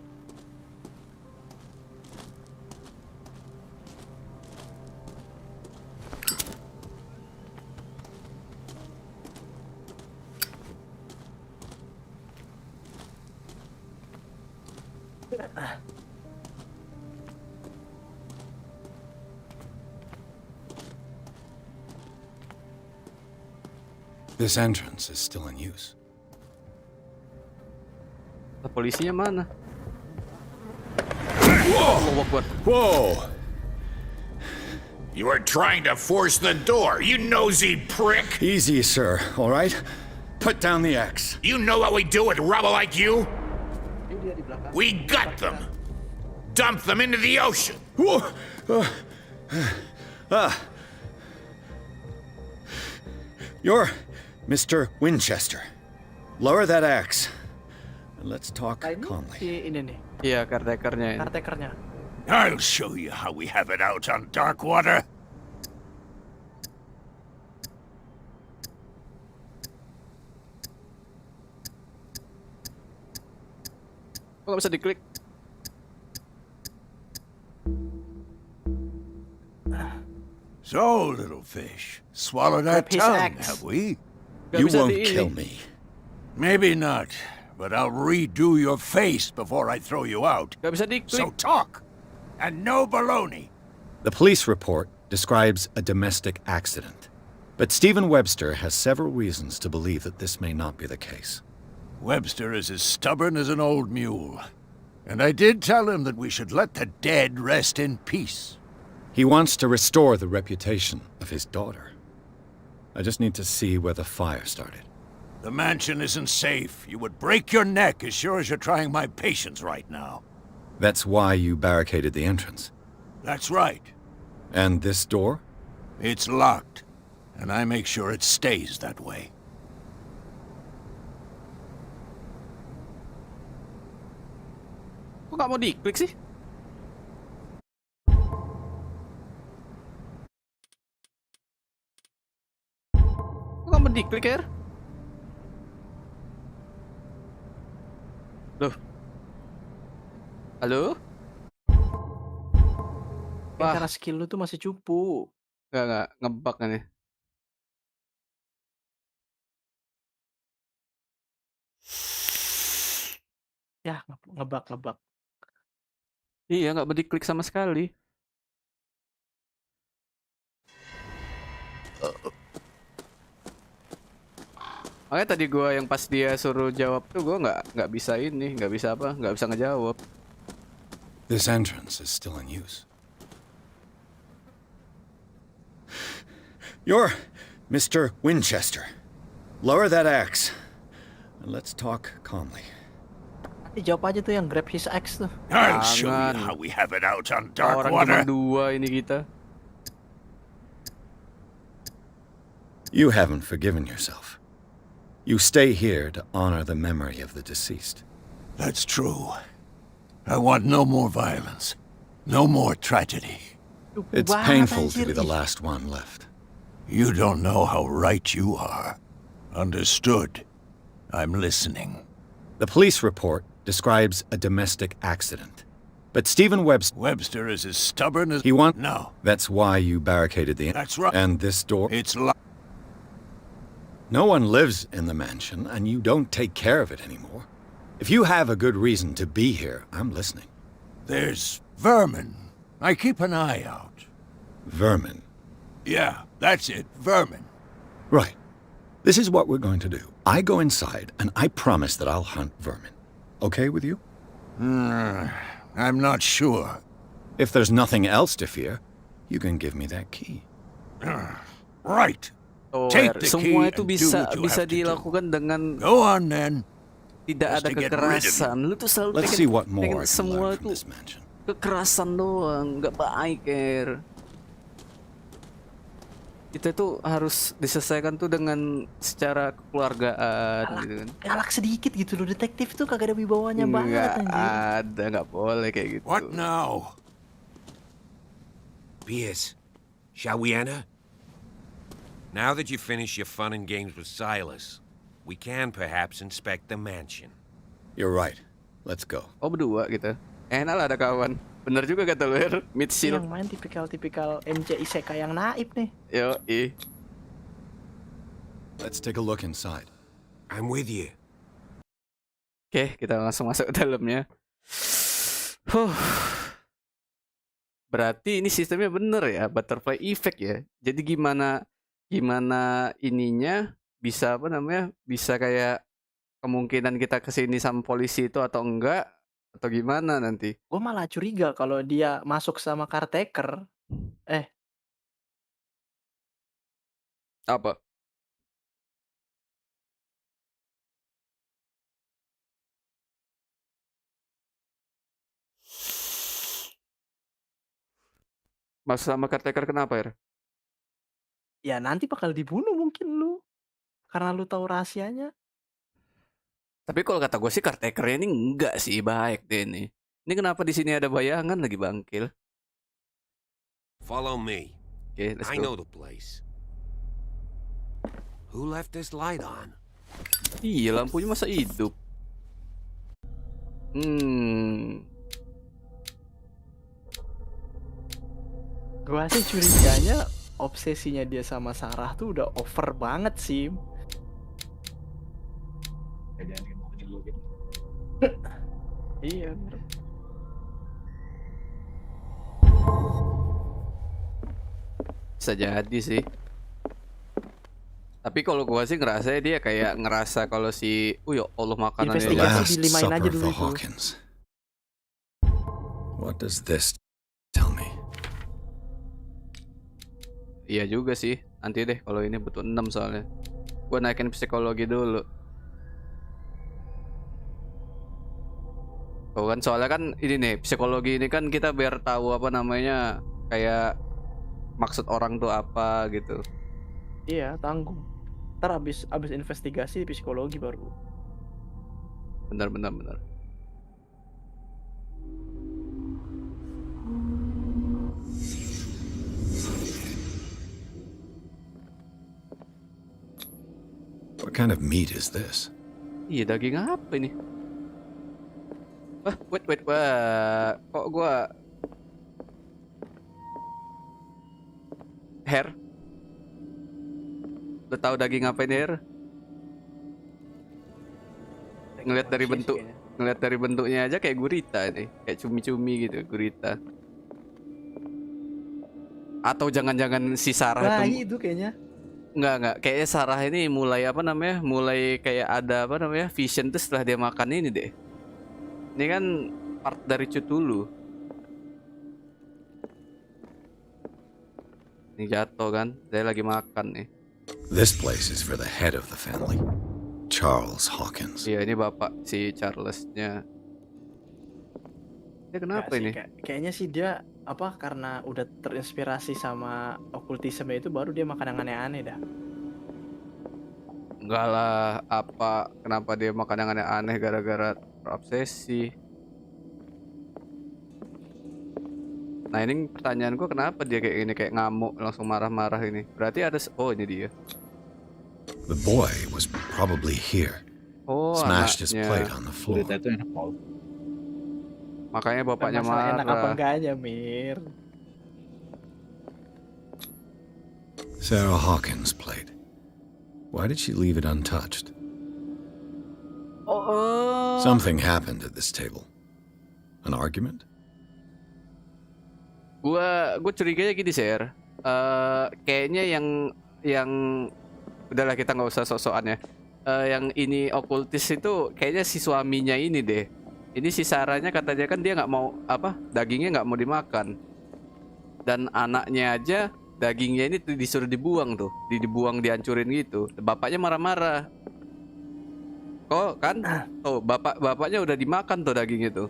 This entrance is still in use. Polisinya mana? Whoa! You were trying to force the door, you nosy prick! Easy, sir, all right? Put down the axe. You know what we do with rubble like you? We gut them! Dump them into the ocean! You're Mr. Winchester. Lower that axe. And let's talk calmly. Ini nih. Iya, caretakernya ini. Caretakernya. I'll show you how we have it out on Darkwater. Kok nggak bisa diklik? So, little fish, swallow that tongue, have we? You won't kill me. Maybe not, but I'll redo your face before I throw you out. So talk, and no baloney. The police report describes a domestic accident, but Stephen Webster has several reasons to believe that this may not be the case. Webster is as stubborn as an old mule, and I did tell him that we should let the dead rest in peace. He wants to restore the reputation of his daughter. I just need to see where the fire started. The mansion isn't safe. You would break your neck as sure as you're trying my patience right now. That's why you barricaded the entrance. That's right. And this door? It's locked, and I make sure it stays that way. Kok nggak mau diklik sih? Kok nggak mau diklik ya? Loh. Halo? Karena skill lu tuh masih cupu. Nggak ngebug kan ya? Ya, ngebak. Iya, nggak mau diklik sama sekali. Makanya tadi gue yang pas dia suruh jawab tuh gue nggak bisa nggak bisa ngejawab. This entrance is still in use. You're Mr. Winchester. Lower that axe, and let's talk calmly. Jawab aja tuh yang grab his axe tuh. I'll show you how we have it out on dark Orang water. cuma 2 ini kita. You haven't forgiven yourself. You stay here to honor the memory of the deceased. That's true. I want no more violence. No more tragedy. It's painful to be the last one left. You don't know how right you are. Understood. I'm listening. The police report describes a domestic accident. But Stephen Webster is as stubborn as... He wants... No. That's why you barricaded the... That's right. And this door... It's No one lives in the mansion, and you don't take care of it anymore. If you have a good reason to be here, I'm listening. There's vermin. I keep an eye out. Vermin? Yeah, that's it. Vermin. Right. This is what we're going to do. I go inside, and I promise that I'll hunt vermin. Okay with you? I'm not sure. If there's nothing else to fear, you can give me that key. Right. Take the key Semua itu and do bisa what you have to dilakukan dengan Go on then. tidak ada Just to get rid of kekerasan. Lu tuh selalu Let's see what more I can semua learn from itu this mansion. kekerasan doang, nggak baik, Ker. Kita tuh harus diselesaikan tuh dengan secara kekeluargaan gitu kan. Galak sedikit gitu loh, detektif tuh kagak ada wibawanya banget anjir. Ada, nggak boleh kayak gitu. What now? Pierce, shall we enter? Now that you've finished your fun and games with Silas, we can perhaps inspect the mansion. You're right. Let's go. Oh, berdua gitu. Enak lah ada kawan. Bener juga kata lu, mid shield. Yang main tipikal MC Isekai yang naib nih. Yoi. Let's take a look inside. I'm with you. Oke, kita langsung masuk ke dalamnya. Berarti ini sistemnya bener ya, butterfly effect ya. Jadi gimana ininya bisa bisa kayak kemungkinan kita kesini sama polisi itu atau enggak atau gimana nanti? Gue malah curiga kalau dia masuk sama caretaker. Apa? Masuk sama caretaker kenapa ya? Ya nanti bakal dibunuh mungkin lu. Karena lu tahu rahasianya. Tapi kalau kata gue sih caretakernya ini enggak sih, baik deh ini. Ini kenapa di sini ada bayangan lagi bangkil? Follow me. Okay, let's I go. know the place. Who left this light on? Iya, lampunya masa hidup. Gua sih curiganya obsesinya dia sama Sarah tuh udah over banget sih. Iya. Bisa jadi sih. Tapi kalau gua sih ngerasa dia kayak ngerasa kalau si, ya Allah makanannya. The last dilimain aja supper of dulu the itu. Hawkins. What does this tell me? Iya juga sih. Nanti deh kalau ini butuh 6 soalnya. Gua naikin psikologi dulu. Oh kan soalnya kan ini nih, psikologi ini kan kita biar tahu apa namanya, kayak maksud orang tuh apa gitu. Iya, tanggung. Ntar abis investigasi psikologi baru. Benar. What kind of meat is this? Iya, daging apa ini? Wait, wah, kok gua Her? Lo tahu daging apa ini, Her? Ngeliat dari bentuk Ngeliat dari bentuknya aja kayak gurita nih, kayak cumi-cumi gitu, gurita. Atau jangan-jangan si Sarah Bayi itu kayaknya. Enggak, kayaknya Sarah ini mulai apa namanya, mulai kayak ada apa namanya, vision tuh setelah dia makan ini deh. Ini kan part dari Cthulhu. Ini jatuh kan, saya lagi makan nih. This place is for the head of the family, Charles Hawkins. Iya, ini bapak si Charles-nya. Dia kenapa Nggak sih, ini? kayaknya sih dia apa karena udah terinspirasi sama okultisme itu baru dia makan yang aneh-aneh dah. Enggak lah, kenapa dia makan yang aneh-aneh gara-gara terobsesi. Nah, ini pertanyaanku, kenapa dia kayak gini, kayak ngamuk, langsung marah-marah ini. Berarti ada oh, ini dia. The boy was probably here. Oh, Smashed his anaknya. plate on the floor. Gurita itu enak banget. Makanya bapaknya Masalah enak apa marah. enggaknya, Mir? Sarah Hawkins' plate. Why did she leave it untouched? Something happened at this table. An argument? Gua curiganya gini, Sir. Kayaknya yang udahlah, kita nggak usah sok-sokan ya. Yang ini okultis itu kayaknya si suaminya ini deh. Ini si Sarahnya katanya kan dia nggak mau dagingnya nggak mau dimakan. Dan anaknya aja dagingnya ini disuruh dibuang tuh, dibuang, dihancurin gitu. Bapaknya marah-marah. Kok kan? Tuh bapaknya udah dimakan tuh daging itu.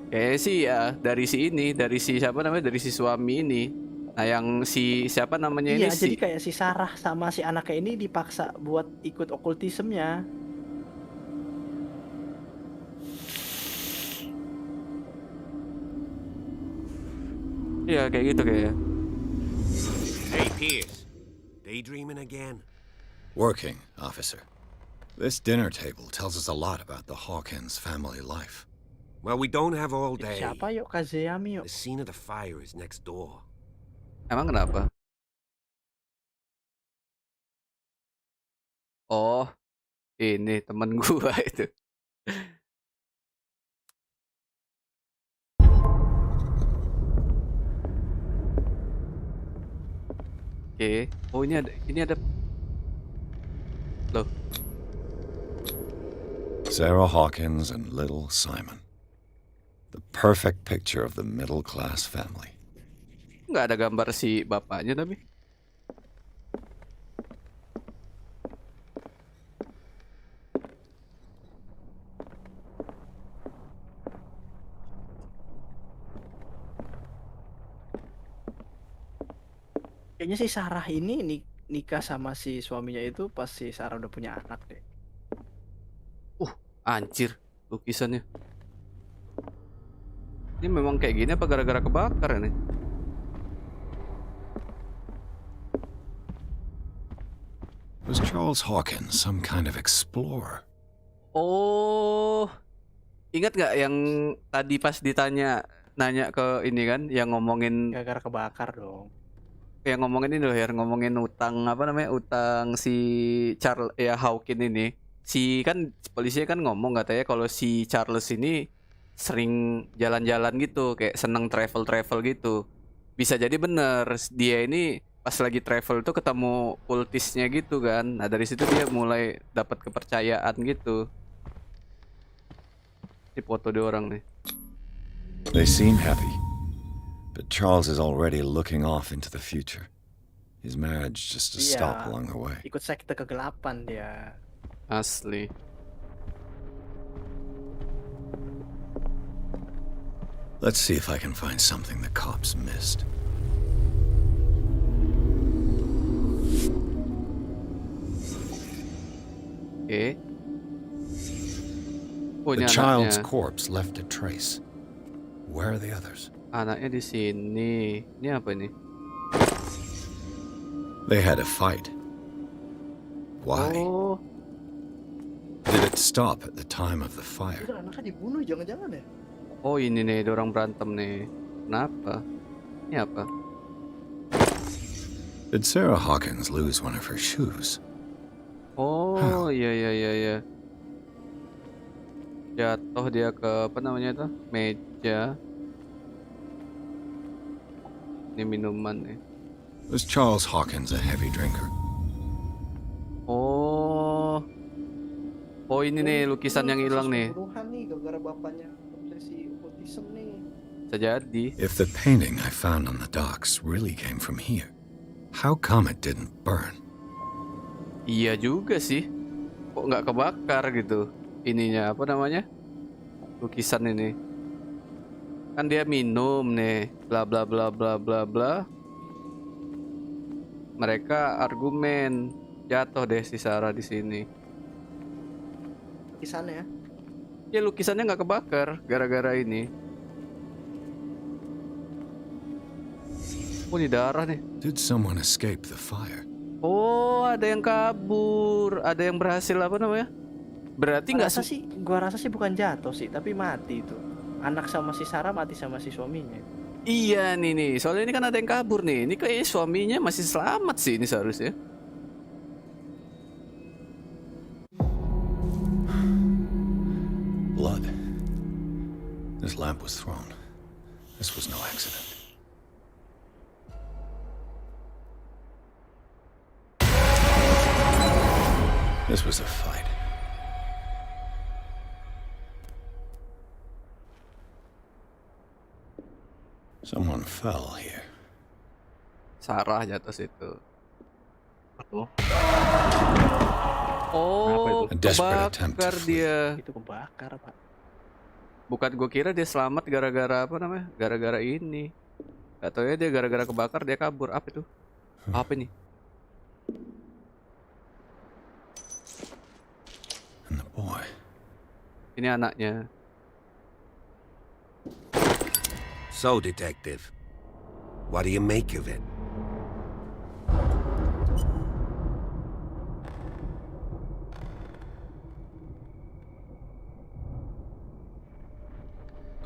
Kayaknya sih ya dari si siapa namanya, dari si suami ini. Nah, yang si siapa namanya ini Iya, si jadi kayak si Sarah sama si anaknya ini dipaksa buat ikut okultismenya. Iya, kayak gitu kayaknya. Hey, Pierce. Daydreaming again? Working, officer. This dinner table tells us a lot about the Hawkins family life. Well, we don't have all day. Siapa yuk? Kazeyami yuk. The scene of the fire is next door. Emang kenapa? Oh, ini temen gua itu. Oke. Oh, ini ada. Loh. Sarah Hawkins and little Simon. The perfect picture of the middle-class family. Nggak ada gambar si bapaknya tapi. Kayaknya si Sarah ini nikah sama si suaminya itu pas si Sarah udah punya anak deh. Anjir, lukisannya. Ini memang kayak gini apa gara-gara kebakar ini? Was Charles Hawkins some kind of explorer? Oh, ingat nggak yang tadi pas nanya ke ini kan, yang ngomongin Gara-gara kebakar dong. yang ngomongin ini loh, ya ngomongin utang apa namanya, utang si Charles ya Hawkins ini. Si kan polisinya kan ngomong katanya kalau si Charles ini sering jalan-jalan gitu, kayak seneng travel gitu. Bisa jadi bener dia ini pas lagi travel tuh ketemu kultisnya gitu kan. Nah, dari situ dia mulai dapat kepercayaan gitu. Ini foto dia orang nih. They seem happy, but Charles is already looking off into the future. His marriage just to stop along the way. Ikut sekte kegelapan dia. Asli. Let's see if I can find something the cops missed. Oke. Oh, The ini child's anaknya. corpse left a trace. Where are the others? Anaknya di sini. Ini apa ini? They had a fight. Why? Oh, Did it stop at the time of the fire? Udah anaknya dibunuh jangan-jangan ya? oh ini nih, dorang berantem nih. Kenapa? Ini apa? Did Sarah Hawkins lose one of her shoes? Oh, Oh, iya iya iya iya. Jatuh dia ke apa namanya itu? Meja. Ini minuman nih. Was Charles Hawkins a heavy drinker? Oh. Oh, ini nih lukisan yang hilang nih. Pembunuhan nih gara-gara bapaknya obsesi autism nih. Bisa jadi. If the painting I found on the docks really came from here, how come it didn't burn? Iya juga sih. Kok nggak kebakar gitu? Ininya apa namanya? Lukisan ini. Kan dia minum nih. Bla bla bla bla bla bla. Mereka argumen. Jatuh deh si Sarah di sini. Lukisannya. Ya lukisannya nggak kebakar gara-gara ini. Oh, ini darah nih. Did someone escape the fire? Oh, ada yang kabur, ada yang berhasil apa namanya? Berarti nggak sih? Gua rasa sih bukan jatuh sih, tapi mati itu. Anak sama si Sarah mati sama si suaminya. Iya nih. Soalnya ini kan ada yang kabur nih. Ini kayak suaminya masih selamat sih ini seharusnya. Blood. This lamp was thrown. This was no accident. This was a fight. Someone fell here. Sarah jatuh situ. Oh. Oh, A desperate attempt to kebakar flee. dia. Itu kebakar, Pak. Bukan, gue kira dia selamat gara-gara apa namanya? Gara-gara ini. Gak tau ya dia gara-gara kebakar dia kabur. Apa itu? Apa ini? And the boy. Ini anaknya. So, Detective, what do you make of it?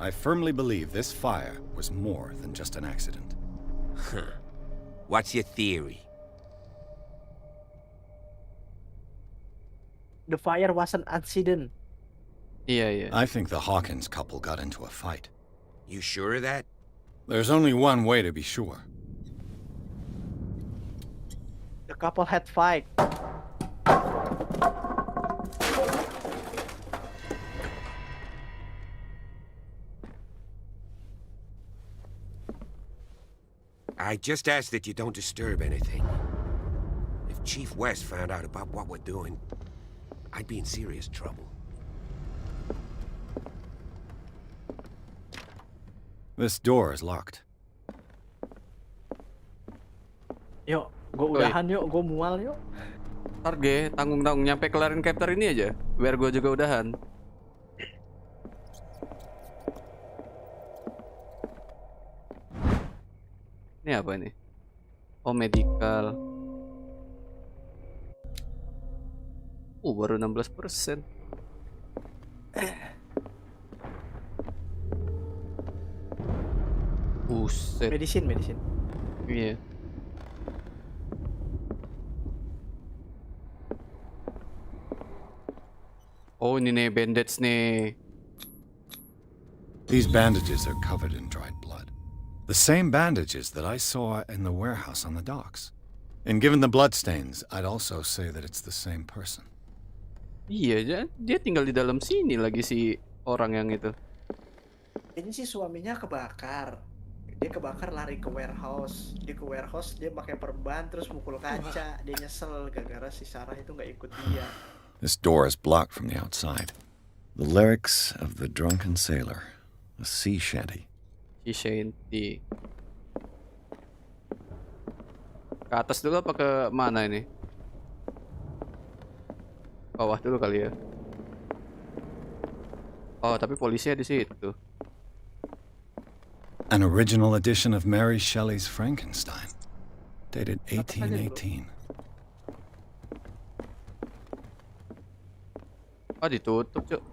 I firmly believe this fire was more than just an accident. Huh. What's your theory? The fire was an accident. Iya. I think the Hawkins couple got into a fight. You sure of that? There's only one way to be sure. The couple had fight. I just ask that you don't disturb anything. If Chief West found out about what we're doing, I'd be in serious trouble. This door is locked. Yuk, gue udahan yuk, gue mual yuk. Ntar tanggung-tanggung nyampe kelarin chapter ini aja, biar gue juga udahan. Ini apa ini? Oh, medical. Baru 16%. Buset. Medicine. Iya. Oh, ini nih bandage nih. These bandages are covered in dried blood. The same bandages that I saw in the warehouse on the docks. And given the bloodstains, I'd also say that it's the same person. Iya, dia tinggal di dalam sini lagi si orang yang itu. Ini sih suaminya kebakar. Dia kebakar lari ke warehouse. Dia ke warehouse, dia pakai perban terus mukul kaca. Dia nyesel gara-gara si Sarah itu nggak ikut dia. This door is blocked from the outside. The lyrics of the drunken sailor, a sea shanty. Sea shanty. Ke atas dulu apa ke mana ini? Bawah dulu kali ya. Oh, tapi polisinya di situ. An original edition of Mary Shelley's Frankenstein, dated 1818. Oh, ditutup, Cuk.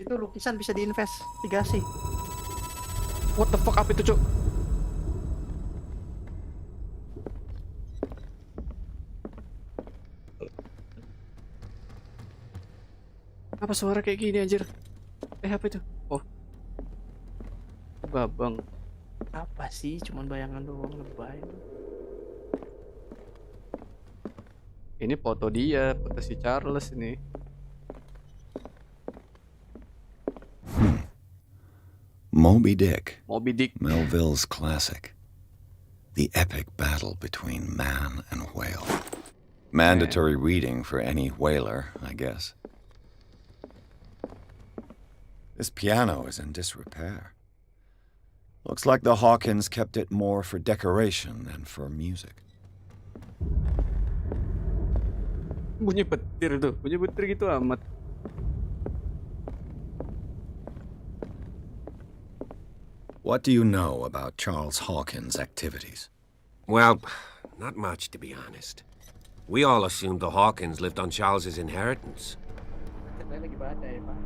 Itu lukisan bisa diinvestigasi. What the fuck, apa itu, Cuk? Apa suara kayak gini anjir? Apa itu? Oh. Babang. Apa sih? Cuman bayangan doang, lebay. Ini foto dia, foto si Charles ini. Moby Dick. Moby Dick. Melville's classic. The epic battle between man and whale. Mandatory reading for any whaler, I guess. This piano is in disrepair. Looks like the Hawkins kept it more for decoration than for music. Bunyi petir tuh, bunyi petir gitu amat. What do you know about Charles Hawkins' activities? Well, not much, to be honest. We all assumed the Hawkins lived on Charles's inheritance. Katanya lagi badai, Pak.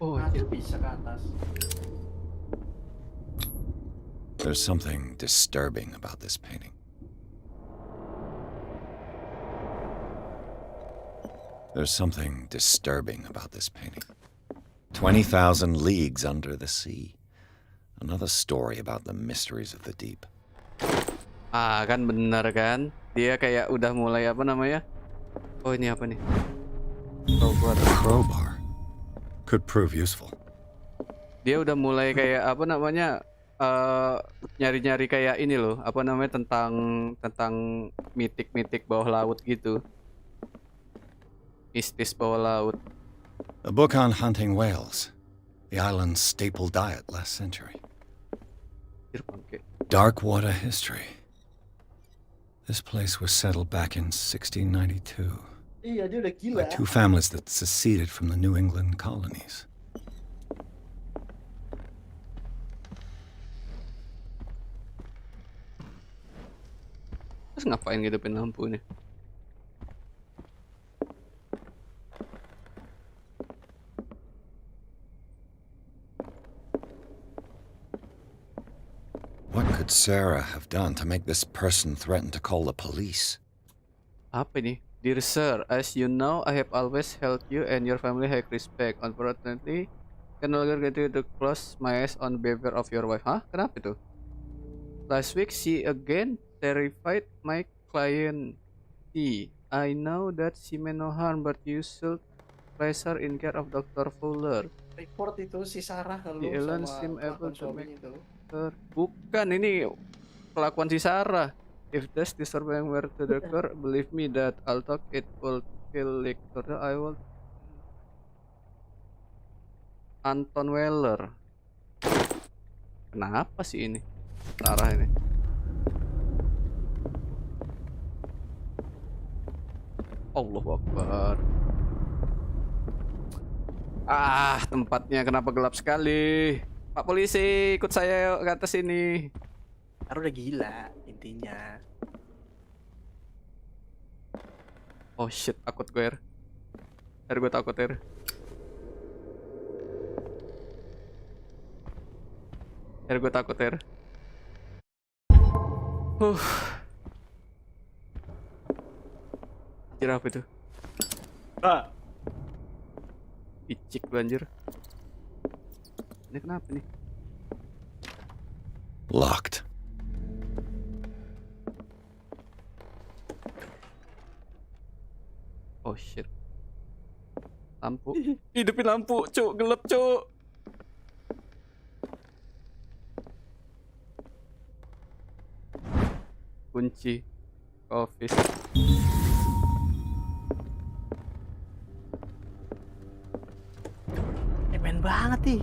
Oh, bisa ke atas. There's something disturbing about this painting. There's something disturbing about this painting. 20,000 leagues under the sea. Another story about the mysteries of the deep. Ah, kan benar kan? Dia kayak udah mulai apa namanya? Oh, ini apa nih? Crowbar. Could prove useful. Dia udah mulai kayak apa namanya? Nyari-nyari kayak ini loh, apa namanya, tentang mitik-mitik bawah laut gitu. Mistis bawah laut. A book on hunting whales. The island's staple diet last century. Dark water history. This place was settled back in 1692. Iya, dia udah gila. By two families that seceded from the New England colonies. Terus ngapain ngidupin lampu nih? What could Sarah have done to make this person threaten to call the police? Apa ini? Dear sir, as you know, I have always held you and your family high respect. Unfortunately, can no longer get you to close my eyes on the behavior of your wife. Hah? Kenapa itu? Last week, she again terrified my client. I know that she meant no harm, but you should place her in care of Dr. Fuller. Report itu si Sarah kalau The Ellen sama seem able to make itu. her. Bukan, ini kelakuan si Sarah. If that's disturbing where to the core, believe me that I'll talk it will kill Lecter. I will. Anton Weller. Kenapa sih ini? Sarah ini. Allahu Akbar. Ah, tempatnya kenapa gelap sekali? Pak polisi, ikut saya ke atas ini. Karena udah gila intinya. Oh shit, takut gue. Gue takut gue takut Anjir, apa itu? Icik gue anjir. Ini kenapa nih? Locked. Oh shit. Lampu. Hidupin lampu, cuk. Gelap, cuk. Kunci office. Emen banget nih.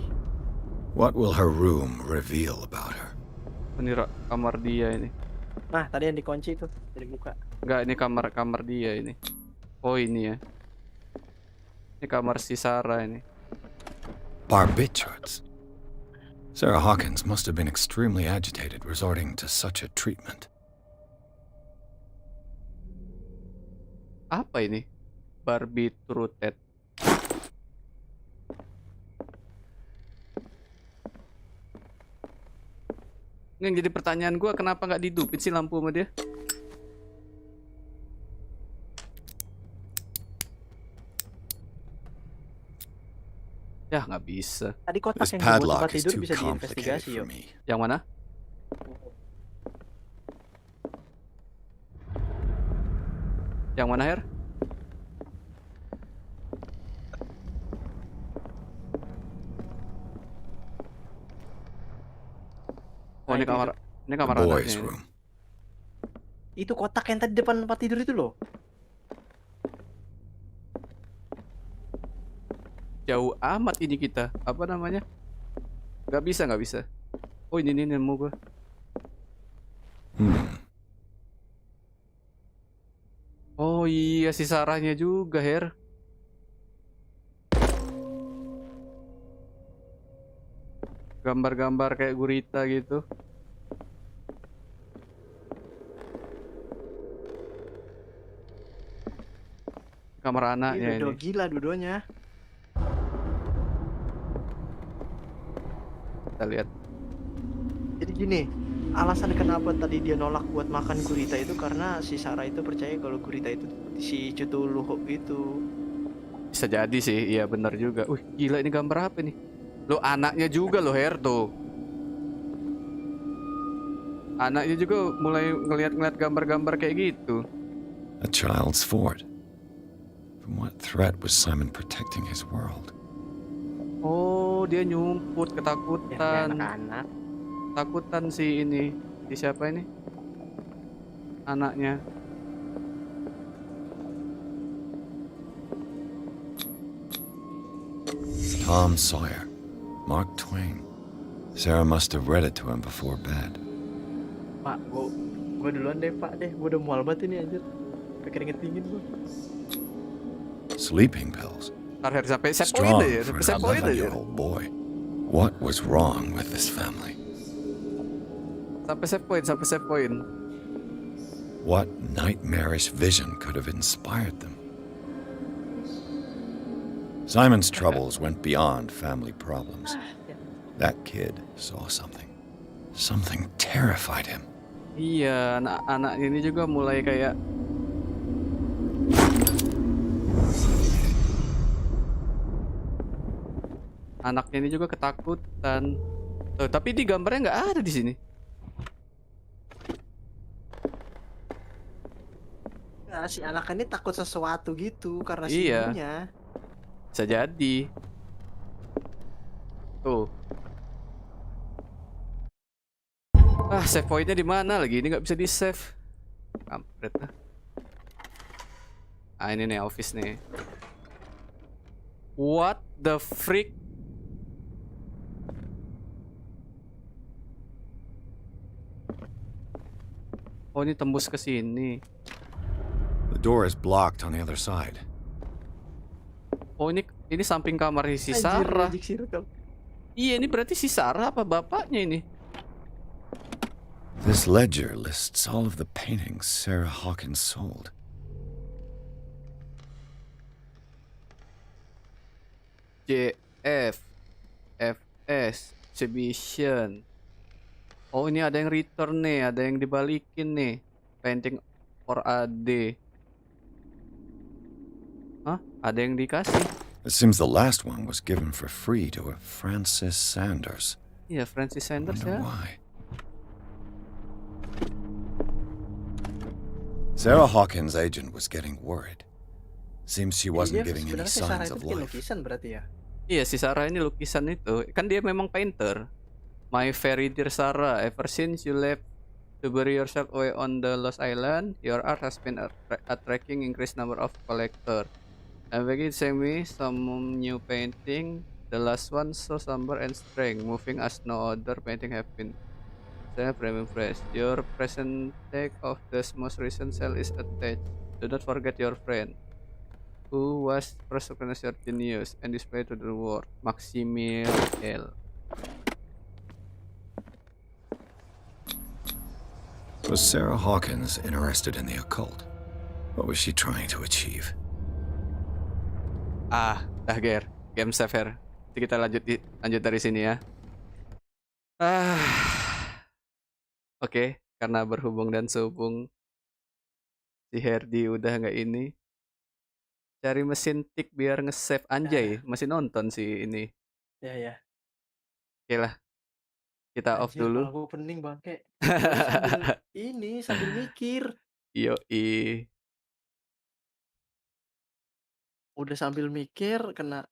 What will her room reveal about her? Ini kamar dia ini. Nah, tadi yang dikunci itu, jadi buka. Enggak, ini kamar dia ini. Oh, ini ya. Ini kamar si Sarah ini. Barbiturates. Sarah Hawkins must have been extremely agitated resorting to such a treatment. Apa ini? Barbiturated. Yang jadi pertanyaan gue, kenapa nggak dihidupin sih lampu sama dia? Ya nggak bisa. Tadi kotak This yang dibuat padlock tempat is tidur too bisa complicated diinvestigasi for yuk. me. Yang mana? Yang mana, Her? Oh, ini kamar The anaknya boys' ini. room. Itu kotak yang tadi depan tempat tidur itu loh. Jauh amat ini kita. Apa namanya? Nggak bisa. Oh, ini nemu gue. Oh iya, si Sarahnya juga, Her. Gambar-gambar kayak gurita gitu. Kamar anaknya Dodo ini. gila dudonya. Kita lihat. Jadi gini, alasan kenapa tadi dia nolak buat makan gurita itu karena si Sarah itu percaya kalau gurita itu si Cthulhu itu. Bisa jadi sih, iya benar juga. Gila, ini gambar apa nih? Lo anaknya juga lo, Her, tuh. Anaknya juga mulai ngeliat-ngeliat gambar-gambar kayak gitu. A child's fort. From what threat was Simon protecting his world? Oh, dia nyumput, ketakutan. Anak-anak. Takutan si ini. Si siapa ini? Anaknya. Tom Sawyer. Mark Twain. Sarah must have read it to him before bed. Pak, gua duluan deh Pak deh. Gua udah mual banget ini anjir. Sampai keringet dingin gua. Sleeping pills. Ntar sampai set point Strong aja, for sampai set an point aja. 11-year-old boy. What was wrong with this family? Sampai set point. What nightmarish vision could have inspired them? Simon's troubles went beyond family problems. That kid saw something. Something terrified him. Iya, anak-anak ini juga mulai kayak anaknya ini juga ketakutan. Tapi di gambarnya nggak ada di sini. Nah, si anak ini takut sesuatu gitu karena si Iya. ibunya. Bisa jadi. Tuh. Save pointnya di mana lagi? Ini nggak bisa di save. Kampret lah. Ini nih office nih. What the freak? Oh, ini tembus ke sini. The door is blocked on the other side. Oh, ini samping kamar si Anjir, Sarah. magic circle. Iya, ini berarti si Sarah apa bapaknya ini? This ledger lists all of the paintings Sarah Hawkins sold. JF FS Exhibition. Oh, ini ada yang return nih, ada yang dibalikin nih. Painting or AD. Hah? Ada yang dikasih. It seems the last one was given for free to a Francis Sanders. Iya, Francis Sanders ya. Why? Sarah Hawkins' agent was getting worried. Seems she wasn't Jadi dia giving any sebenarnya si Sarah signs itu of bikin life. lukisan berarti ya. Iya, si Sarah ini lukisan itu. Kan dia memang painter. My very dear Sarah, ever since you left to bury yourself away on the Lost Island, your art has been attracting increased number of collectors. And begin send me some new painting. The last one so somber and strange, moving as no other painting have been. Saya premium fresh. Your present take of the most recent sale is attached. Do not forget your friend. Who was first organizer genius and displayed to the world? Maximil L. Was Sarah Hawkins interested in the occult? What was she trying to achieve? Dah Ger, game saver. Jadi kita lanjut dari sini ya. Oke, karena berhubung dan sehubung si Herdy udah nggak ini. Cari mesin tik biar nge-save anjay, masih nonton sih ini. Ya. Oke lah. Kita off Anjir, dulu. kepala gue pening bangke. Sambil mikir. Yoi. Udah sambil mikir kena